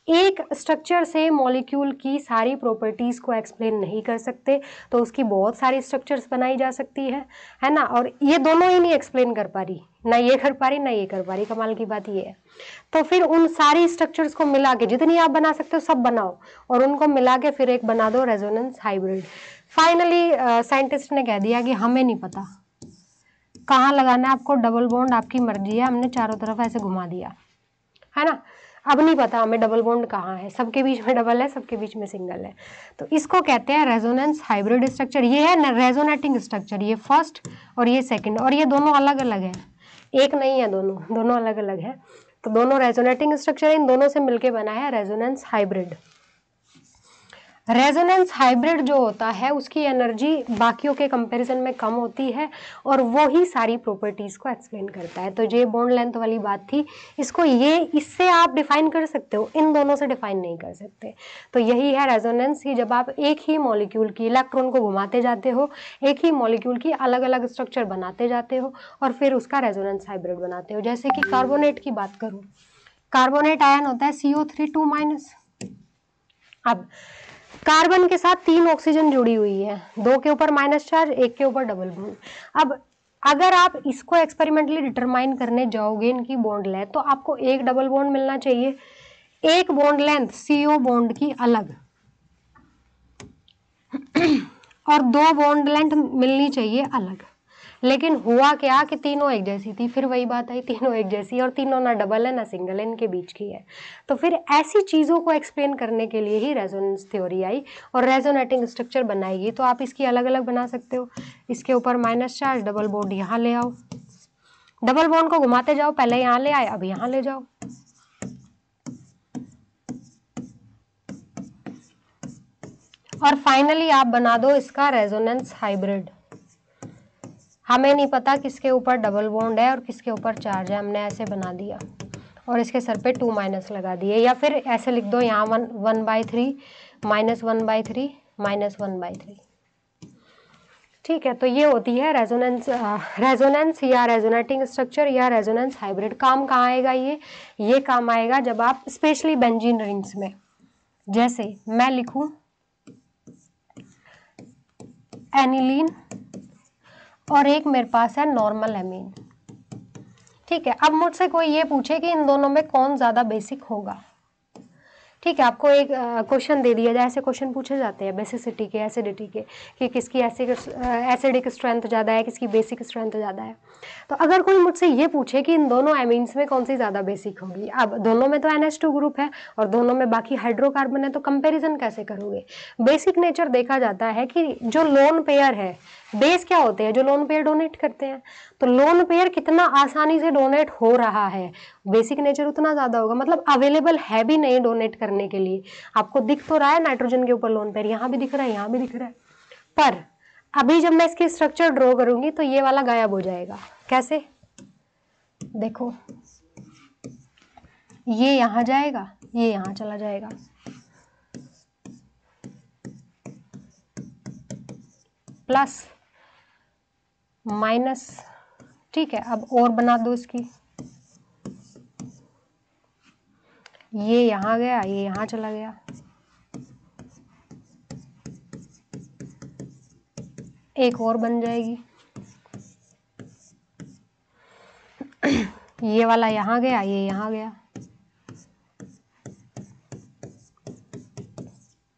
एक स्ट्रक्चर से मॉलिक्यूल की सारी प्रॉपर्टीज को एक्सप्लेन नहीं कर सकते, तो उसकी बहुत सारी स्ट्रक्चर्स बनाई जा सकती है ना। और ये दोनों ही नहीं एक्सप्लेन कर पा रही, ना ये कर पा रही ना ये कर पा रही। कमाल की बात ये है। तो फिर उन सारी स्ट्रक्चर्स को मिला के, जितनी आप बना सकते हो सब बनाओ, और उनको मिला के फिर एक बना दो रेजोनेंस हाइब्रिड। फाइनली साइंटिस्ट ने कह दिया कि हमें नहीं पता कहाँ लगाना है आपको डबल बॉन्ड, आपकी मर्जी है, हमने चारों तरफ ऐसे घुमा दिया, है ना। अब नहीं पता हमें डबल बॉन्ड कहाँ है, सबके बीच में डबल है, सबके बीच में सिंगल है। तो इसको कहते हैं रेजोनेंस हाइब्रिड स्ट्रक्चर। ये है रेजोनेटिंग स्ट्रक्चर, ये फर्स्ट और ये सेकंड, और ये दोनों अलग अलग है, एक नहीं है, दोनों अलग अलग है। तो दोनों रेजोनेटिंग स्ट्रक्चर, इन दोनों से मिलके बना है रेजोनेंस हाइब्रिड। रेजोनेंस हाइब्रिड जो होता है उसकी एनर्जी बाकियों के कंपैरिजन में कम होती है और वो ही सारी प्रॉपर्टीज को एक्सप्लेन करता है। तो ये बॉन्ड लेंथ वाली बात थी, इसको ये इससे आप डिफाइन कर सकते हो, इन दोनों से डिफाइन नहीं कर सकते। तो यही है रेजोनेंस की, जब आप एक ही मॉलिक्यूल की इलेक्ट्रॉन को घुमाते जाते हो, एक ही मॉलिक्यूल की अलग अलग स्ट्रक्चर बनाते जाते हो और फिर उसका रेजोनेंस हाइब्रिड बनाते हो। जैसे कि कार्बोनेट की बात करूं, कार्बोनेट आयन होता है CO3 2-। अब कार्बन के साथ 3 ऑक्सीजन जुड़ी हुई है, 2 के ऊपर माइनस चार्ज, 1 के ऊपर डबल बॉन्ड। अब अगर आप इसको एक्सपेरिमेंटली डिटरमाइन करने जाओगे इनकी बॉन्ड लेंथ, तो आपको एक डबल बॉन्ड मिलना चाहिए, एक बॉन्ड लेंथ CO बॉन्ड की अलग और 2 बॉन्ड लेंथ मिलनी चाहिए अलग। लेकिन हुआ क्या कि तीनों एक जैसी थी, फिर वही बात आई, तीनों एक जैसी और तीनों ना डबल है ना सिंगल है, इनके बीच की है। तो फिर ऐसी चीज़ों को एक्सप्लेन करने के लिए ही रेजोनेंस थ्योरी आई और रेजोनेटिंग स्ट्रक्चर बनाएगी। तो आप इसकी अलग अलग बना सकते हो, इसके ऊपर माइनस चार्ज, डबल बॉन्ड यहाँ ले आओ, डबल बॉन्ड को घुमाते जाओ, पहले यहाँ ले आए अब यहाँ ले जाओ, और फाइनली आप बना दो इसका रेजोनेंस हाइब्रिड। हमें नहीं पता किसके ऊपर डबल बॉन्ड है और किसके ऊपर चार्ज है, हमने ऐसे बना दिया और इसके सर पे 2 लगा दिए, या फिर ऐसे लिख दो यहाँ 1/3 -1/3 -1/3। ठीक है, तो ये होती है रेजोनेंस या रेजोनेटिंग स्ट्रक्चर या रेजोनेंस हाइब्रिड। काम कहाँ आएगा ये काम आएगा जब आप स्पेशली बेंजीन रिंग्स में, जैसे मैं लिखूं एनिलीन और एक मेरे पास है नॉर्मल एमीन। ठीक है, अब मुझसे कोई ये पूछे कि इन दोनों में कौन ज़्यादा बेसिक होगा। ठीक है, आपको एक क्वेश्चन दे दिया जाए, ऐसे क्वेश्चन पूछे जाते हैं बेसिसिटी के, एसिडिटी के, कि किसकी एसिडिक स्ट्रेंथ ज़्यादा है, किसकी बेसिक स्ट्रेंथ ज़्यादा है। तो अगर कोई मुझसे ये पूछे कि इन दोनों एमीन्स में कौन सी ज़्यादा बेसिक होगी, अब दोनों में तो NH2 ग्रुप है और दोनों में बाकी हाइड्रोकार्बन है, तो कंपेरिजन कैसे करोगे। बेसिक नेचर देखा जाता है कि जो लोन पेयर है, बेस क्या होते हैं, जो लोन पेयर डोनेट करते हैं, तो लोन पेयर कितना आसानी से डोनेट हो रहा है, बेसिक नेचर उतना ज़्यादा होगा, मतलब अवेलेबल है भी नहीं डोनेट करने के लिए। आपको दिख तो रहा है नाइट्रोजन के ऊपर लोन पेयर, यहाँ भी दिख रहा है, यहाँ भी दिख रहा है, पर अभी जब मैं इसकी स्ट्रक्चर ड्रॉ करूंगी तो ये वाला गायब हो जाएगा। कैसे, देखो ये यहाँ जाएगा, ये यहाँ चला जाएगा, प्लस माइनस। ठीक है, अब और बना दो इसकी, ये यहाँ गया, ये यहाँ चला गया, एक और बन जाएगी, ये वाला यहाँ गया, ये यहाँ गया।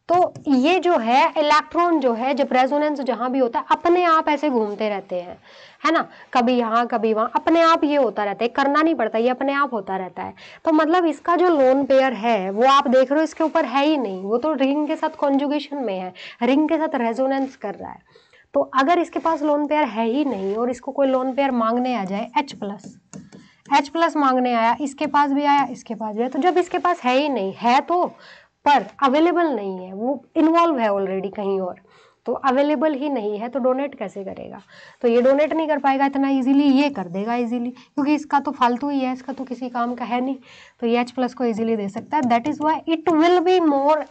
तो ये जो है इलेक्ट्रॉन जो है, जब रेजोनेंस जहां भी होता है अपने आप ऐसे घूमते रहते हैं, है ना, कभी यहाँ कभी वहां, अपने आप ये होता रहता है, करना नहीं पड़ता, ये अपने आप होता रहता है। तो मतलब इसका जो लोन पेयर है वो आप देख रहे हो इसके ऊपर है ही नहीं, वो तो रिंग के साथ कॉन्जुगेशन में है, रिंग के साथ रेजोनेंस कर रहा है। तो अगर इसके पास लोन पेयर है ही नहीं और इसको कोई लोन पेयर मांगने आ जाए, H+ मांगने आया, इसके पास भी आया, इसके पास भी आया, तो जब इसके पास है ही नहीं है, तो पर अवेलेबल नहीं है, वो इन्वॉल्व है ऑलरेडी कहीं और, तो अवेलेबल ही नहीं है, तो डोनेट कैसे करेगा। तो ये डोनेट नहीं कर पाएगा इतना इजीली, ये कर देगा इजीली, क्योंकि इसका तो फालतू ही है, इसका तो किसी काम का है नहीं, तो ये H+ को इजीली दे सकता है। That is why it will be more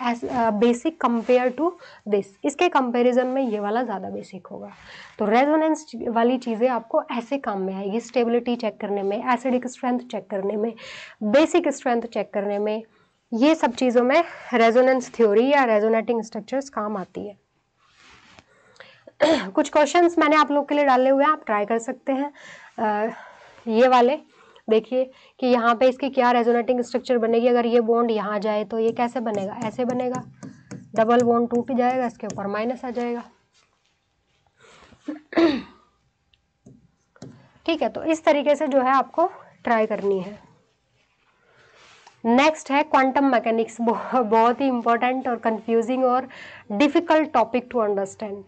basic compare to this, इसके कंपेरिजन में ये वाला ज़्यादा बेसिक होगा। तो रेजोनेंस वाली चीज़ें आपको ऐसे काम में आएगी, स्टेबिलिटी चेक करने में, एसिडिक स्ट्रेंथ चेक करने में, बेसिक स्ट्रेंथ चेक करने में, ये सब चीज़ों में रेजोनेंस थ्योरी या रेजोनेटिंग स्ट्रक्चर्स काम आती है। कुछ क्वेश्चंस मैंने आप लोग के लिए डाले हुए हैं, आप ट्राई कर सकते हैं। ये वाले देखिए कि यहाँ पे इसकी क्या रेजोनेटिंग स्ट्रक्चर बनेगी, अगर ये बॉन्ड यहाँ जाए तो ये कैसे बनेगा, ऐसे बनेगा, डबल बॉन्ड टूट जाएगा, इसके ऊपर माइनस आ जाएगा, ठीक है, तो इस तरीके से जो है आपको ट्राई करनी है। नेक्स्ट है क्वांटम मैकेनिक्स, बहुत ही इंपॉर्टेंट और कंफ्यूजिंग और डिफिकल्ट टॉपिक टू अंडरस्टैंड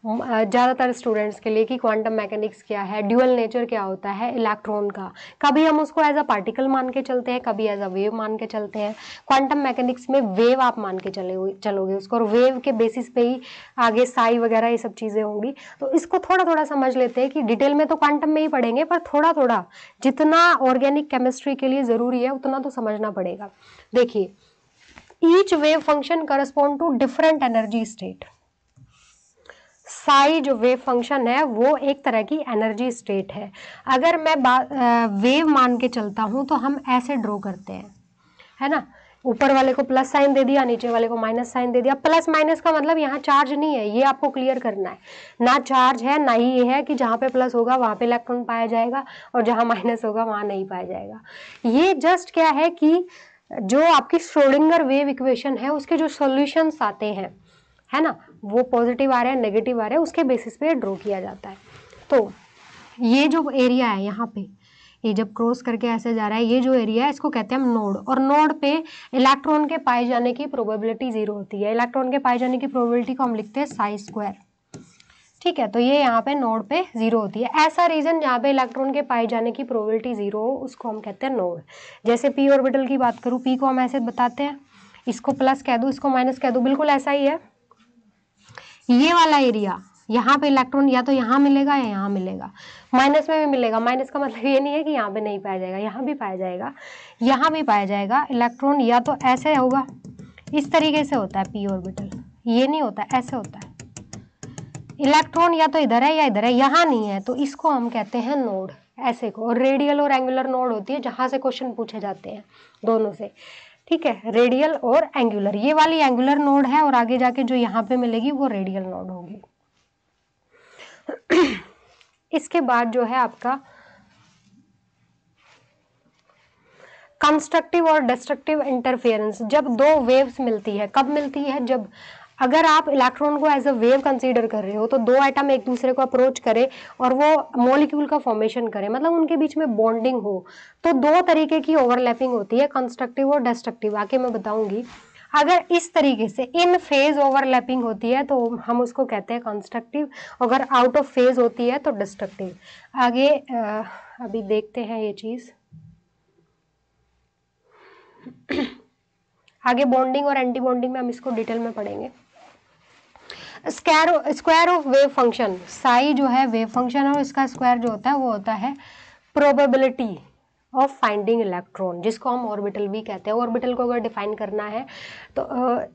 ज़्यादातर स्टूडेंट्स के लिए कि क्वांटम मैकेनिक्स क्या है, ड्यूअल नेचर क्या होता है इलेक्ट्रॉन का। कभी हम उसको एज अ पार्टिकल मान के चलते हैं, कभी एज अ वेव मान के चलते हैं। क्वांटम मैकेनिक्स में वेव आप मान के चलोगे उसको, और वेव के बेसिस पे ही आगे साई वगैरह ये सब चीज़ें होंगी। तो इसको थोड़ा थोड़ा समझ लेते हैं कि डिटेल में तो क्वांटम में ही पढ़ेंगे, पर थोड़ा थोड़ा जितना ऑर्गेनिक केमिस्ट्री के लिए ज़रूरी है उतना तो समझना पड़ेगा। देखिए, each wave function correspond to different energy state. Psi जो वेव फंक्शन है वो एक तरह की एनर्जी स्टेट है। अगर मैं वेव मान के चलता हूं तो हम ऐसे ड्रॉ करते हैं, है ना, ऊपर वाले को प्लस साइन दे दिया, नीचे वाले को माइनस साइन दे दिया। प्लस माइनस का मतलब यहाँ चार्ज नहीं है, ये आपको क्लियर करना है। ना चार्ज है, ना ही ये है कि जहाँ पे प्लस होगा वहाँ पे इलेक्ट्रॉन पाया जाएगा और जहाँ माइनस होगा वहाँ नहीं पाया जाएगा। ये जस्ट क्या है कि जो आपकी श्रोडिंगर वेव इक्वेशन है उसके जो सॉल्यूशंस आते हैं, है ना, वो पॉजिटिव आ रहे हैं नेगेटिव आ रहे हैं, उसके बेसिस पे ड्रॉ किया जाता है। तो ये जो एरिया है यहाँ पे, ये जब क्रॉस करके ऐसे जा रहा है, ये जो एरिया है इसको कहते हैं हम नोड। और नोड पे इलेक्ट्रॉन के पाए जाने की प्रोबेबिलिटी 0 होती है। इलेक्ट्रॉन के पाए जाने की प्रोबेबिलिटी को हम लिखते हैं साई स्क्वायर। ठीक है, तो ये यहाँ पे नोड पे 0 होती है। ऐसा रीजन जहाँ पे इलेक्ट्रॉन के पाए जाने की प्रोबेबिलिटी 0 हो उसको हम कहते हैं नोड। जैसे पी ऑर्बिटल की बात करूँ, पी को हम ऐसे बताते हैं, इसको प्लस कह दूँ, इसको माइनस कह दूँ, बिल्कुल ऐसा ही है। ये वाला एरिया यहाँ पे इलेक्ट्रॉन या तो यहाँ मिलेगा या यहाँ मिलेगा, माइनस में भी मिलेगा। माइनस का मतलब ये नहीं है कि यहाँ पे नहीं पाया जाएगा, यहाँ भी पाया जाएगा, यहाँ भी पाया जाएगा। इलेक्ट्रॉन या तो ऐसे होगा, इस तरीके से होता है पी ऑर्बिटल, ये नहीं होता, ऐसे होता है। इलेक्ट्रॉन या तो इधर है या इधर है, यहाँ नहीं है, तो इसको हम कहते हैं नोड, ऐसे को। और रेडियल और एंगुलर नोड होती है जहाँ से क्वेश्चन पूछे जाते हैं, दोनों से। ठीक है, रेडियल और एंगुलर। ये वाली एंगुलर नोड है और आगे जाके जो यहाँ पे मिलेगी वो रेडियल नोड होगी। इसके बाद जो है आपका कंस्ट्रक्टिव और डिस्ट्रक्टिव इंटरफेरेंस। जब दो वेव्स मिलती है, कब मिलती है, जब अगर आप इलेक्ट्रॉन को एज अ वेव कंसीडर कर रहे हो तो दो एटम एक दूसरे को अप्रोच करे और वो मॉलिक्यूल का फॉर्मेशन करे, मतलब उनके बीच में बॉन्डिंग हो, तो दो तरीके की ओवरलैपिंग होती है, कंस्ट्रक्टिव और डिस्ट्रक्टिव। आके मैं बताऊंगी। अगर इस तरीके से इन फेज ओवरलैपिंग होती है तो हम उसको कहते हैं कंस्ट्रक्टिव, अगर आउट ऑफ फेज होती है तो डिस्ट्रक्टिव। आगे अभी देखते हैं ये चीज। आगे बॉन्डिंग और एंटी बॉन्डिंग में हम इसको डिटेल में पढ़ेंगे। Square of wave function, Sai जो है वेव फंक्शन है और इसका स्क्वायर जो होता है वो होता है प्रोबेबिलिटी ऑफ फाइंडिंग इलेक्ट्रॉन, जिसको हम ऑर्बिटल भी कहते हैं। ऑर्बिटल को अगर डिफाइन करना है तो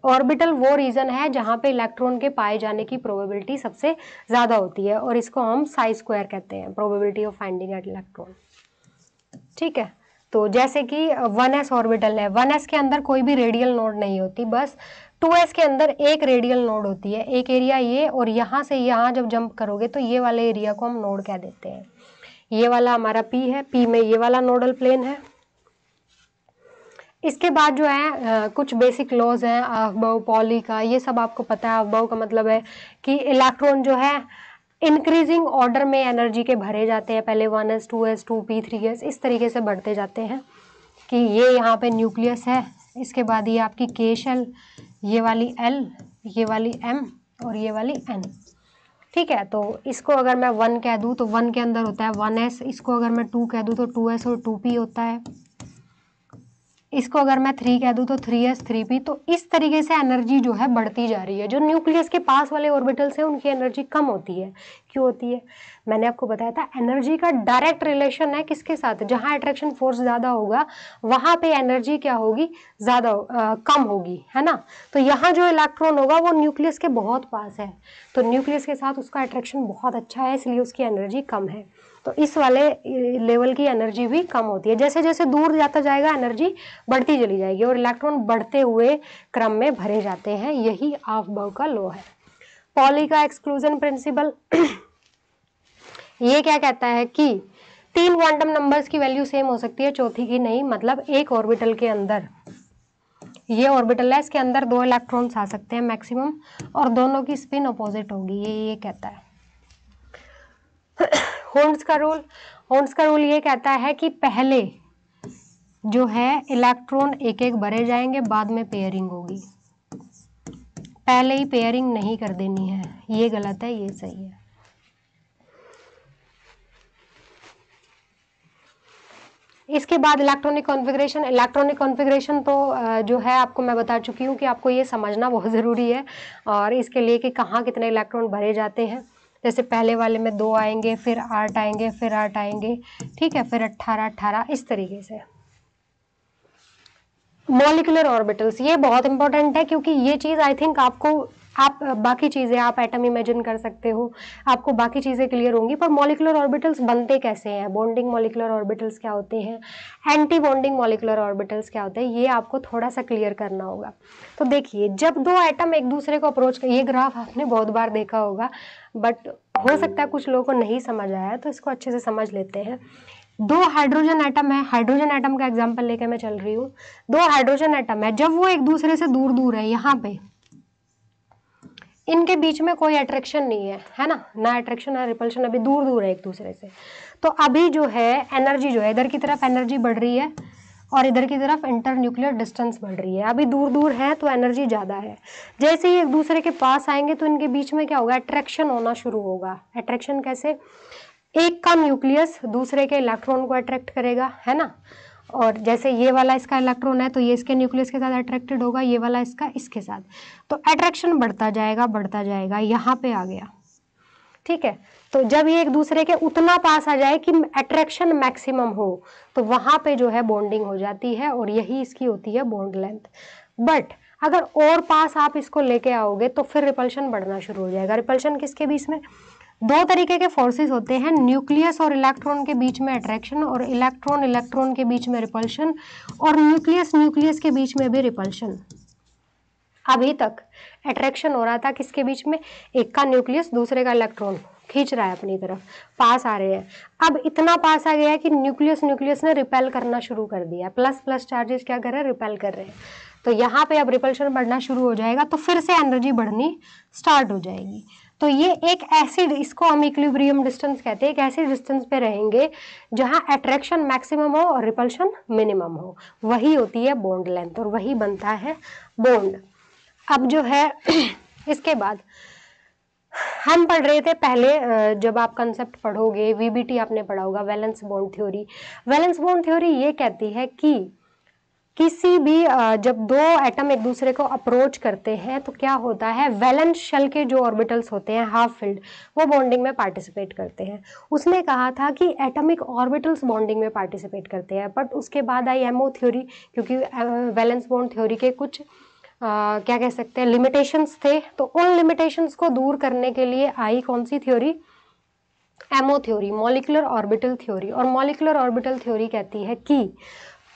ऑर्बिटल वो रीजन है जहाँ पे इलेक्ट्रॉन के पाए जाने की प्रोबेबिलिटी सबसे ज़्यादा होती है और इसको हम साई स्क्वायर कहते हैं, probability of finding at electron. ठीक है, तो जैसे कि 1s ऑर्बिटल है, 1s के अंदर कोई भी रेडियल नोड नहीं होती, बस 2s के अंदर एक रेडियल नोड होती है, एक एरिया ये, और यहाँ से यहाँ जब जंप करोगे तो ये वाले एरिया को हम नोड कह देते हैं। ये वाला हमारा P है, P में ये वाला नोडल प्लेन है। इसके बाद जो है कुछ बेसिक लॉज हैं अफबाउ पॉली का, ये सब आपको पता है। अफबाउ का मतलब है कि इलेक्ट्रॉन जो है इंक्रीजिंग ऑर्डर में एनर्जी के भरे जाते हैं, पहले 1s 2s 2p 3s इस तरीके से बढ़ते जाते हैं। कि ये यहाँ पे न्यूक्लियस है, इसके बाद ये आपकी K शेल, ये वाली L, ये वाली M और ये वाली N। ठीक है, तो इसको अगर मैं 1 कह दूँ तो 1 के अंदर होता है 1s, इसको अगर मैं 2 कह दूँ तो 2s और 2p होता है, इसको अगर मैं 3 कह दूँ तो 3s 3p। तो इस तरीके से एनर्जी जो है बढ़ती जा रही है। जो न्यूक्लियस के पास वाले ऑर्बिटल्स हैं उनकी एनर्जी कम होती है। क्यों होती है? मैंने आपको बताया था, एनर्जी का डायरेक्ट रिलेशन है किसके साथ, जहाँ अट्रैक्शन फोर्स ज़्यादा होगा वहाँ पे एनर्जी क्या होगी, ज़्यादा कम होगी, है ना। तो यहाँ जो इलेक्ट्रॉन होगा वो न्यूक्लियस के बहुत पास है, तो न्यूक्लियस के साथ उसका अट्रैक्शन बहुत अच्छा है, इसलिए उसकी एनर्जी कम है। तो इस वाले लेवल की एनर्जी भी कम होती है। जैसे जैसे दूर जाता जाएगा एनर्जी बढ़ती चली जाएगी और इलेक्ट्रॉन बढ़ते हुए क्रम में भरे जाते हैं। यही अफबाउ का लॉ है। पॉली का एक्सक्लूजन प्रिंसिपल ये क्या कहता है कि 3 क्वांटम नंबर्स की वैल्यू सेम हो सकती है, चौथी की नहीं। मतलब एक ऑर्बिटल के अंदर, ये ऑर्बिटल है, इसके अंदर 2 इलेक्ट्रॉन्स आ सकते हैं मैक्सिमम, और दोनों की स्पिन अपोजिट होगी, ये कहता है। होर्न्स का रूल ये कहता है कि पहले जो है इलेक्ट्रॉन एक एक भरे जाएंगे, बाद में पेयरिंग होगी। पहले ही पेयरिंग नहीं कर देनी है, ये गलत है, ये सही है। इसके बाद इलेक्ट्रॉनिक कॉन्फ़िगरेशन तो जो है आपको मैं बता चुकी हूँ कि आपको ये समझना बहुत ज़रूरी है, और इसके लिए कि कहाँ कितने इलेक्ट्रॉन भरे जाते हैं। जैसे पहले वाले में 2 आएंगे, फिर 8 आएंगे, फिर 8 आएंगे, ठीक है, फिर 18 इस तरीके से। मॉलिक्यूलर ऑर्बिटल्स, ये बहुत इंपॉर्टेंट है, क्योंकि ये चीज़ आई थिंक आप बाकी चीज़ें, आप एटम इमेजिन कर सकते हो, आपको बाकी चीज़ें क्लियर होंगी, पर मॉलिक्यूलर ऑर्बिटल्स बनते कैसे हैं, बॉन्डिंग मॉलिक्यूलर ऑर्बिटल्स क्या होते हैं, एंटी बॉन्डिंग मॉलिक्यूलर ऑर्बिटल्स क्या होते हैं, ये आपको थोड़ा सा क्लियर करना होगा। तो देखिए, जब 2 एटम एक दूसरे को अप्रोच कर, ये ग्राफ आपने बहुत बार देखा होगा, बट हो सकता है कुछ लोगों को नहीं समझ आया, तो इसको अच्छे से समझ लेते हैं। 2 हाइड्रोजन एटम है, हाइड्रोजन एटम का एग्जांपल लेके मैं चल रही हूँ। 2 हाइड्रोजन एटम है, जब वो एक दूसरे से दूर दूर है, यहाँ पे इनके बीच में कोई अट्रैक्शन नहीं है ना, ना अट्रैक्शन ना रिपल्शन, अभी दूर दूर है एक दूसरे से। तो अभी जो है एनर्जी जो है, इधर की तरफ एनर्जी बढ़ रही है और इधर की तरफ इंटर न्यूक्लियर डिस्टेंस बढ़ रही है। अभी दूर दूर है तो एनर्जी ज़्यादा है, जैसे ही एक दूसरे के पास आएंगे तो इनके बीच में क्या होगा, अट्रैक्शन होना शुरू होगा। अट्रैक्शन कैसे, एक का न्यूक्लियस दूसरे के इलेक्ट्रॉन को अट्रैक्ट करेगा, है ना, और जैसे ये वाला इसका इलेक्ट्रॉन है तो ये इसके न्यूक्लियस के साथ अट्रैक्टेड होगा, ये वाला इसका इसके साथ, तो अट्रैक्शन बढ़ता जाएगा, यहाँ पे आ गया, ठीक है। तो जब ये एक दूसरे के उतना पास आ जाए कि अट्रैक्शन मैक्सिमम हो, तो वहां पे जो है बॉन्डिंग हो जाती है, और यही इसकी होती है बॉन्ड लेंथ। बट अगर और पास आप इसको लेके आओगे तो फिर रिपल्शन बढ़ना शुरू हो जाएगा। रिपल्शन किसके बीच में, 2 तरीके के फोर्सेस होते हैं, न्यूक्लियस और इलेक्ट्रॉन के बीच में अट्रैक्शन, और इलेक्ट्रॉन के बीच में रिपल्शन, और न्यूक्लियस के बीच में भी रिपल्शन। अभी तक अट्रैक्शन हो रहा था किसके बीच में, एक का न्यूक्लियस दूसरे का इलेक्ट्रॉन खींच रहा है अपनी तरफ, पास आ रहे हैं। अब इतना पास आ गया है कि न्यूक्लियस ने रिपेल करना शुरू कर दिया, प्लस प्लस चार्जेस क्या कर रहे हैं, रिपेल कर रहे हैं। तो यहाँ पे अब रिपल्शन बढ़ना शुरू हो जाएगा, तो फिर से एनर्जी बढ़नी स्टार्ट हो जाएगी। तो ये एक ऐसी, इसको हम इक्विलिब्रियम डिस्टेंस कहते हैं, एक ऐसे डिस्टेंस पे रहेंगे जहां अट्रैक्शन मैक्सिमम हो और रिपल्शन मिनिमम हो, वही होती है बॉन्ड लेंथ, और वही बनता है बॉन्ड। अब जो है इसके बाद हम पढ़ रहे थे पहले, जब आप कंसेप्ट पढ़ोगे, वीबीटी आपने पढ़ा होगा, valence bond theory. Valence bond theory ये कहती है कि किसी भी जब 2 एटम एक दूसरे को अप्रोच करते हैं तो क्या होता है, वैलेंस शेल के जो ऑर्बिटल्स होते हैं हाफ फिल्ड, वो बॉन्डिंग में पार्टिसिपेट करते हैं। उसने कहा था कि एटॉमिक ऑर्बिटल्स बॉन्डिंग में पार्टिसिपेट करते हैं, बट उसके बाद आई एमओ थ्योरी, क्योंकि वैलेंस बॉन्ड थ्योरी के कुछ क्या कह सकते हैं लिमिटेशंस थे, तो उन लिमिटेशंस को दूर करने के लिए आई कौन सी theory, MO theory, molecular orbital theory. और मॉलिक्यूलर ऑर्बिटल थ्योरी कहती है कि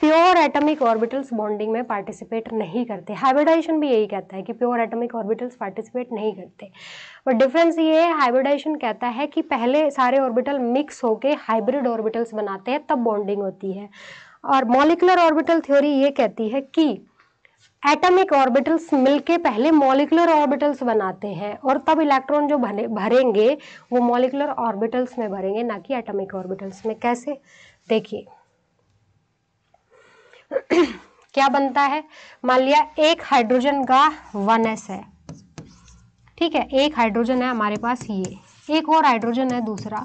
प्योर एटॉमिक ऑर्बिटल्स बॉन्डिंग में पार्टिसिपेट नहीं करते। हाइब्रिडाइजेशन भी यही कहता है कि प्योर एटॉमिक ऑर्बिटल्स पार्टिसिपेट नहीं करते, बट डिफरेंस ये है, हाइब्रिडाइजेशन कहता है कि पहले सारे ऑर्बिटल मिक्स होके हाइब्रिड ऑर्बिटल्स बनाते हैं, तब बॉन्डिंग होती है। और मॉलिक्यूलर ऑर्बिटल थ्योरी ये कहती है कि एटॉमिक ऑर्बिटल्स मिलके पहले मॉलिक्यूलर ऑर्बिटल्स बनाते हैं, और तब इलेक्ट्रॉन जो भरेंगे वो मॉलिक्यूलर ऑर्बिटल्स में भरेंगे, ना कि एटॉमिक ऑर्बिटल्स में। कैसे, देखिए क्या बनता है, मान लिया एक हाइड्रोजन का 1s है, ठीक है, एक हाइड्रोजन है हमारे पास, ये एक और हाइड्रोजन है दूसरा,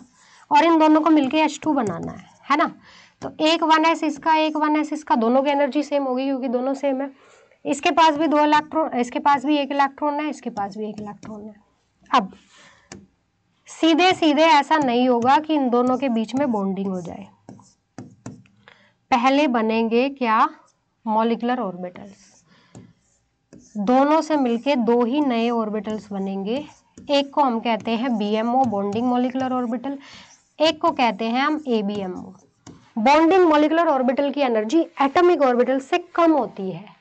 और इन दोनों को मिलके H2 बनाना है ना। तो एक 1s इसका, एक 1s इसका, दोनों की एनर्जी सेम होगी क्योंकि दोनों सेम है। इसके पास भी 2 इलेक्ट्रॉन, इसके पास भी 1 इलेक्ट्रॉन है, इसके पास भी 1 इलेक्ट्रॉन है। अब सीधे सीधे ऐसा नहीं होगा कि इन दोनों के बीच में बॉन्डिंग हो जाए, पहले बनेंगे क्या, मॉलिक्यूलर ऑर्बिटल्स, दोनों से मिलके 2 ही नए ऑर्बिटल्स बनेंगे। एक को हम कहते हैं BMO, बॉन्डिंग मॉलिक्यूलर ऑर्बिटल, एक को कहते हैं हम ABMO। बॉन्डिंग मॉलिक्यूलर ऑर्बिटल की एनर्जी एटॉमिक ऑर्बिटल से कम होती है।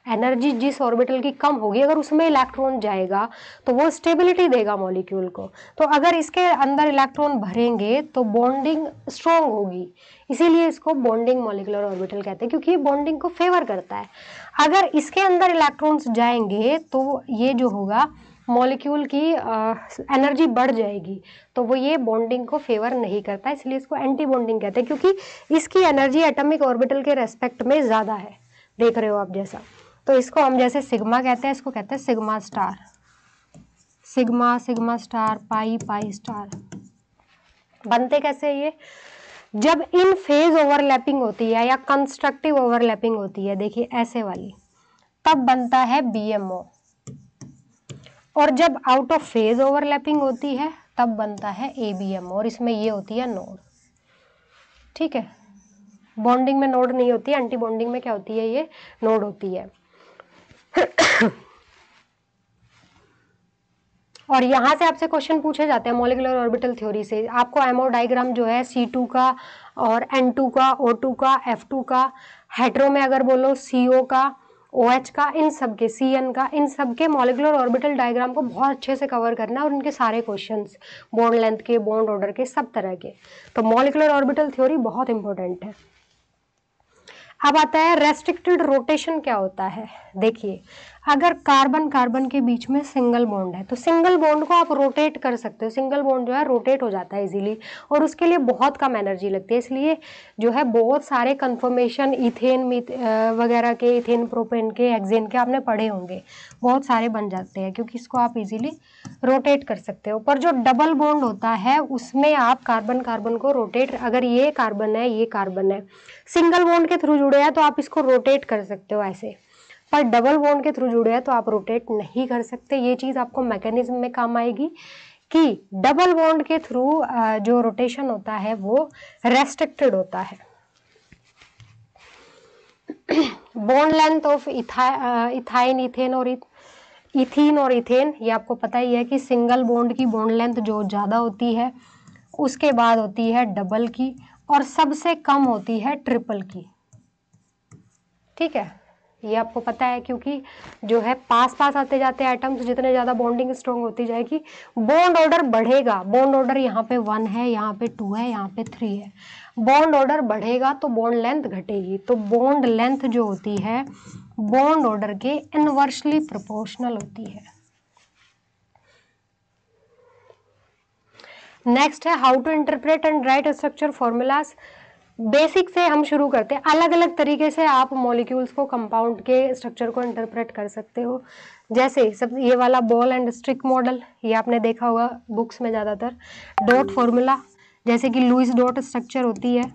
एनर्जी जिस ऑर्बिटल की कम होगी, अगर उसमें इलेक्ट्रॉन जाएगा तो वो स्टेबिलिटी देगा मॉलिक्यूल को। तो अगर इसके अंदर इलेक्ट्रॉन भरेंगे तो बॉन्डिंग स्ट्रॉन्ग होगी, इसीलिए इसको बॉन्डिंग मॉलिक्यूलर ऑर्बिटल कहते हैं, क्योंकि ये बॉन्डिंग को फेवर करता है। अगर इसके अंदर इलेक्ट्रॉन्स जाएंगे तो ये जो होगा मॉलिक्यूल की एनर्जी बढ़ जाएगी, तो वो ये बॉन्डिंग को फेवर नहीं करता, इसलिए इसको एंटी बॉन्डिंग कहते हैं, क्योंकि इसकी एनर्जी एटॉमिक ऑर्बिटल के रेस्पेक्ट में ज़्यादा है। देख रहे हो आप जैसा, तो इसको हम जैसे सिग्मा कहते हैं, इसको कहते हैं sigma star, sigma sigma star, pi pi star. बनते कैसे ये, जब इन फेज ओवरलैपिंग होती है या कंस्ट्रक्टिव ओवरलैपिंग होती है, देखिए ऐसे वाली, तब बनता है BMO। और जब आउट ऑफ फेज ओवरलैपिंग होती है तब बनता है ABMO, और इसमें ये होती है नोड। ठीक है, बॉन्डिंग में नोड नहीं होती है, एंटी बॉन्डिंग में क्या होती है, ये नोड होती है। और यहाँ से आपसे क्वेश्चन पूछे जाते हैं मॉलिक्यूलर ऑर्बिटल थ्योरी से। आपको एमओ डायग्राम जो है C2 का और N2 का, O2 का, F2 का, हेट्रो में अगर बोलो CO का, OH का, इन सब के, CN का, इन सब के मॉलिक्यूलर ऑर्बिटल डायग्राम को बहुत अच्छे से कवर करना है, और इनके सारे क्वेश्चंस, बॉन्ड लेंथ के, बॉन्ड ऑर्डर के, सब तरह के। तो मॉलिक्यूलर ऑर्बिटल थ्योरी बहुत इंपॉर्टेंट है। अब आता है रेस्ट्रिक्टेड रोटेशन क्या होता है। देखिए, अगर कार्बन कार्बन के बीच में सिंगल बॉन्ड है तो सिंगल बॉन्ड को आप रोटेट कर सकते हो, सिंगल बॉन्ड जो है रोटेट हो जाता है इजीली, और उसके लिए बहुत कम एनर्जी लगती है। इसलिए जो है बहुत सारे कन्फर्मेशन इथेन वगैरह के, इथेन प्रोपेन के, हेक्सेन के आपने पढ़े होंगे, बहुत सारे बन जाते हैं क्योंकि इसको आप इजीली रोटेट कर सकते हो। पर जो डबल बॉन्ड होता है उसमें आप कार्बन कार्बन को रोटेट, अगर ये कार्बन है, ये कार्बन है, सिंगल बॉन्ड के थ्रू जुड़े हैं तो आप इसको रोटेट कर सकते हो ऐसे, पर डबल बॉन्ड के थ्रू जुड़े हैं तो आप रोटेट नहीं कर सकते। ये चीज आपको मैकेनिज्म में काम आएगी कि डबल बॉन्ड के थ्रू जो रोटेशन होता है वो रेस्ट्रिक्टेड होता है। Bond length of ethyne, ethane और इथीन और इथेन, ये आपको पता ही है कि सिंगल बॉन्ड की बॉन्ड लेंथ जो ज़्यादा होती है उसके बाद होती है डबल की, और सबसे कम होती है ट्रिपल की। ठीक है, ये आपको पता है क्योंकि जो है पास पास आते जाते एटम्स, जितने ज़्यादा बॉन्डिंग स्ट्रॉन्ग होती जाएगी बॉन्ड ऑर्डर बढ़ेगा। बॉन्ड ऑर्डर यहाँ पे 1 है, यहाँ पे 2 है, यहाँ पे 3 है। बॉन्ड ऑर्डर बढ़ेगा तो बॉन्ड लेंथ घटेगी, तो बॉन्ड लेंथ जो होती है बॉन्ड ऑर्डर के इनवर्सली प्रोपोर्शनल होती है। नेक्स्ट है how to interpret and write structure formulas. Basic से हम शुरू करते हैं। अलग अलग तरीके से आप मॉलिक्यूल्स को, कंपाउंड के स्ट्रक्चर को इंटरप्रेट कर सकते हो। जैसे सब ये वाला बॉल एंड स्टिक मॉडल, ये आपने देखा होगा बुक्स में ज़्यादातर। डॉट फॉर्मूला, जैसे कि लुईस डॉट स्ट्रक्चर होती है।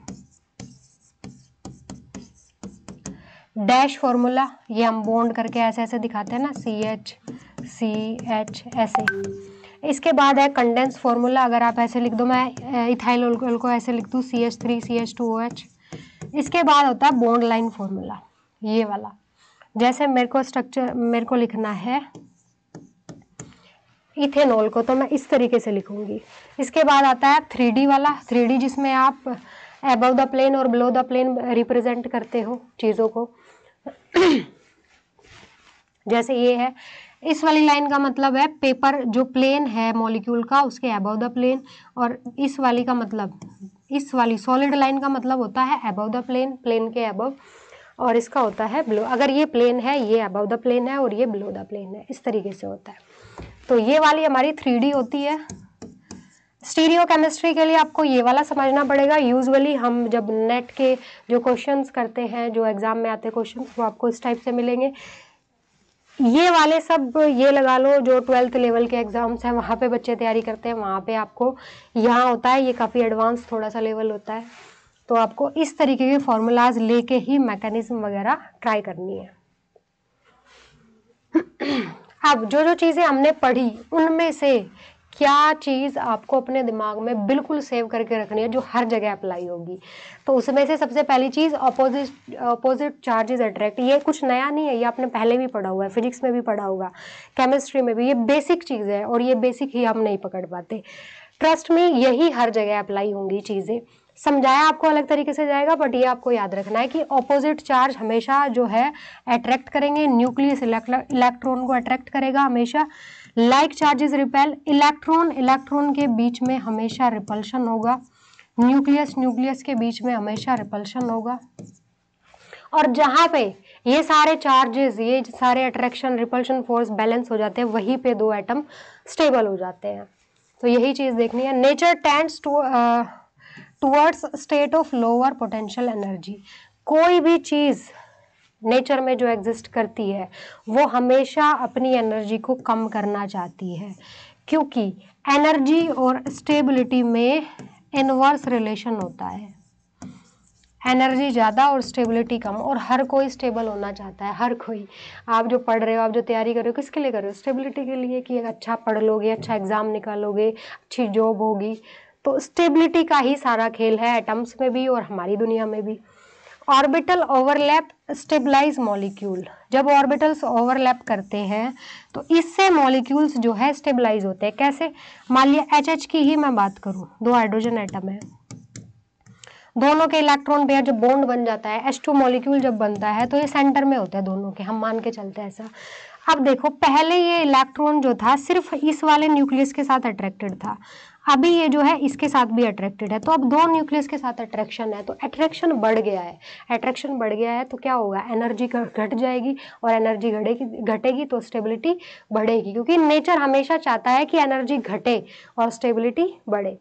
डैश फॉर्मूला, ये हम बॉन्ड करके ऐसे ऐसे दिखाते हैं ना, CH CH ऐसे। इसके बाद है कंडेंस फॉर्मूला, अगर आप ऐसे लिख दो, मैं इथाइल अल्कोहल को ऐसे लिख दूँ CH3 CH2OH। इसके बाद होता है बॉन्ड लाइन फॉर्मूला, ये वाला। जैसे मेरे को लिखना है इथेनॉल को, तो मैं इस तरीके से लिखूंगी। इसके बाद आता है 3D वाला, 3D जिसमें आप अबव द प्लेन और बिलो द प्लेन रिप्रेजेंट करते हो चीज़ों को। जैसे ये है, इस वाली लाइन का मतलब है पेपर, जो प्लेन है मॉलिक्यूल का उसके अबव द प्लेन, और इस वाली का मतलब, इस वाली सॉलिड लाइन का मतलब होता है अबव द प्लेन, प्लेन के अबव, और इसका होता है बिलो। अगर ये प्लेन है, ये अबव द प्लेन है और ये बिलो द प्लेन है, इस तरीके से होता है। तो ये वाली हमारी 3D होती है। स्टीरियो केमिस्ट्री के लिए आपको ये वाला समझना पड़ेगा। यूजुअली हम जब नेट के जो क्वेश्चंस करते हैं, जो एग्जाम में आते क्वेश्चंस, वो आपको इस टाइप से मिलेंगे। ये वाले सब ये लगा लो जो 12th लेवल के एग्जाम्स हैं वहाँ पे बच्चे तैयारी करते हैं, वहाँ पे आपको यहाँ होता है, ये काफ़ी एडवांस थोड़ा सा लेवल होता है। तो आपको इस तरीके के फॉर्मूलाज लेके ही मैकेनिज्म वगैरह ट्राई करनी है। अब जो जो चीज़ें हमने पढ़ी उनमें से क्या चीज़ आपको अपने दिमाग में बिल्कुल सेव करके रखनी है जो हर जगह अप्लाई होगी। तो उसमें से सबसे पहली चीज़ ऑपोजिट चार्जेस अट्रैक्ट। ये कुछ नया नहीं है, ये आपने पहले भी पढ़ा हुआ है, फिजिक्स में भी पढ़ा होगा, केमिस्ट्री में भी। ये बेसिक चीज़ है और ये बेसिक ही हम नहीं पकड़ पाते। ट्रस्ट में यही हर जगह अप्लाई होंगी चीज़ें। समझाया आपको अलग तरीके से जाएगा, बट ये आपको याद रखना है कि ऑपोजिट चार्ज हमेशा जो है अट्रैक्ट करेंगे। न्यूक्लियस इलेक्ट्रॉन को अट्रैक्ट करेगा हमेशा। लाइक चार्जेस रिपेल, इलेक्ट्रॉन के बीच में हमेशा रिपल्शन होगा। न्यूक्लियस के बीच में हमेशा रिपल्शन होगा। और जहाँ पे ये सारे चार्जेस, ये सारे अट्रैक्शन रिपल्शन फोर्स बैलेंस हो जाते हैं, वहीं पे दो एटम स्टेबल हो जाते हैं। तो यही चीज़ देखनी है। Nature tends towards state of lower potential energy. कोई भी चीज़ नेचर में जो एग्जिस्ट करती है वो हमेशा अपनी एनर्जी को कम करना चाहती है, क्योंकि एनर्जी और स्टेबिलिटी में इनवर्स रिलेशन होता है। एनर्जी ज़्यादा और स्टेबिलिटी कम, और हर कोई स्टेबल होना चाहता है, हर कोई। आप जो पढ़ रहे हो, आप जो तैयारी कर रहे हो, किसके लिए कर रहे हो? स्टेबिलिटी के लिए, कि अच्छा पढ़ लोगे, अच्छा एग्ज़ाम निकालोगे, अच्छी जॉब होगी। तो स्टेबिलिटी का ही सारा खेल है एटम्स में भी और हमारी दुनिया में भी। Orbital overlap stabilise molecule. जब ऑर्बिटल्स ओवरलैप करते हैं तो इससे मॉलिक्यूल्स जो है स्टेबलाइज होते हैं। कैसे? मान लिया एच की ही मैं बात करूं, दो हाइड्रोजन एटम है, दोनों के इलेक्ट्रॉन पेयर जब बॉन्ड बन जाता है, H2 मॉलिक्यूल जब बनता है, तो ये सेंटर में होता है दोनों के, हम मान के चलते हैं ऐसा। अब देखो, पहले ये इलेक्ट्रॉन जो था सिर्फ इस वाले न्यूक्लियस के साथ अट्रैक्टेड था, अभी ये जो है इसके साथ भी अट्रैक्टेड है। तो अब दो न्यूक्लियस के साथ अट्रैक्शन है, तो अट्रैक्शन बढ़ गया है। अट्रैक्शन बढ़ गया है तो क्या होगा? एनर्जी घट जाएगी, और एनर्जी घटेगी तो स्टेबिलिटी बढ़ेगी, क्योंकि नेचर हमेशा चाहता है कि एनर्जी घटे और स्टेबिलिटी बढ़े।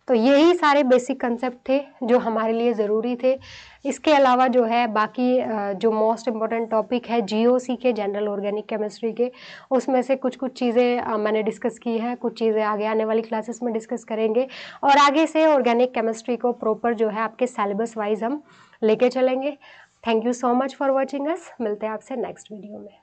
तो यही सारे बेसिक कंसेप्ट थे जो हमारे लिए ज़रूरी थे। इसके अलावा जो है बाकी जो मोस्ट इम्पॉर्टेंट टॉपिक है GOC के, जनरल ऑर्गेनिक केमिस्ट्री के, उसमें से कुछ चीज़ें मैंने डिस्कस की हैं, कुछ चीज़ें आगे आने वाली क्लासेस में डिस्कस करेंगे, और आगे से ऑर्गेनिक केमिस्ट्री को प्रॉपर जो है आपके सिलेबस वाइज हम लेके चलेंगे। Thank you so much for watching us. मिलते हैं आपसे नेक्स्ट वीडियो में।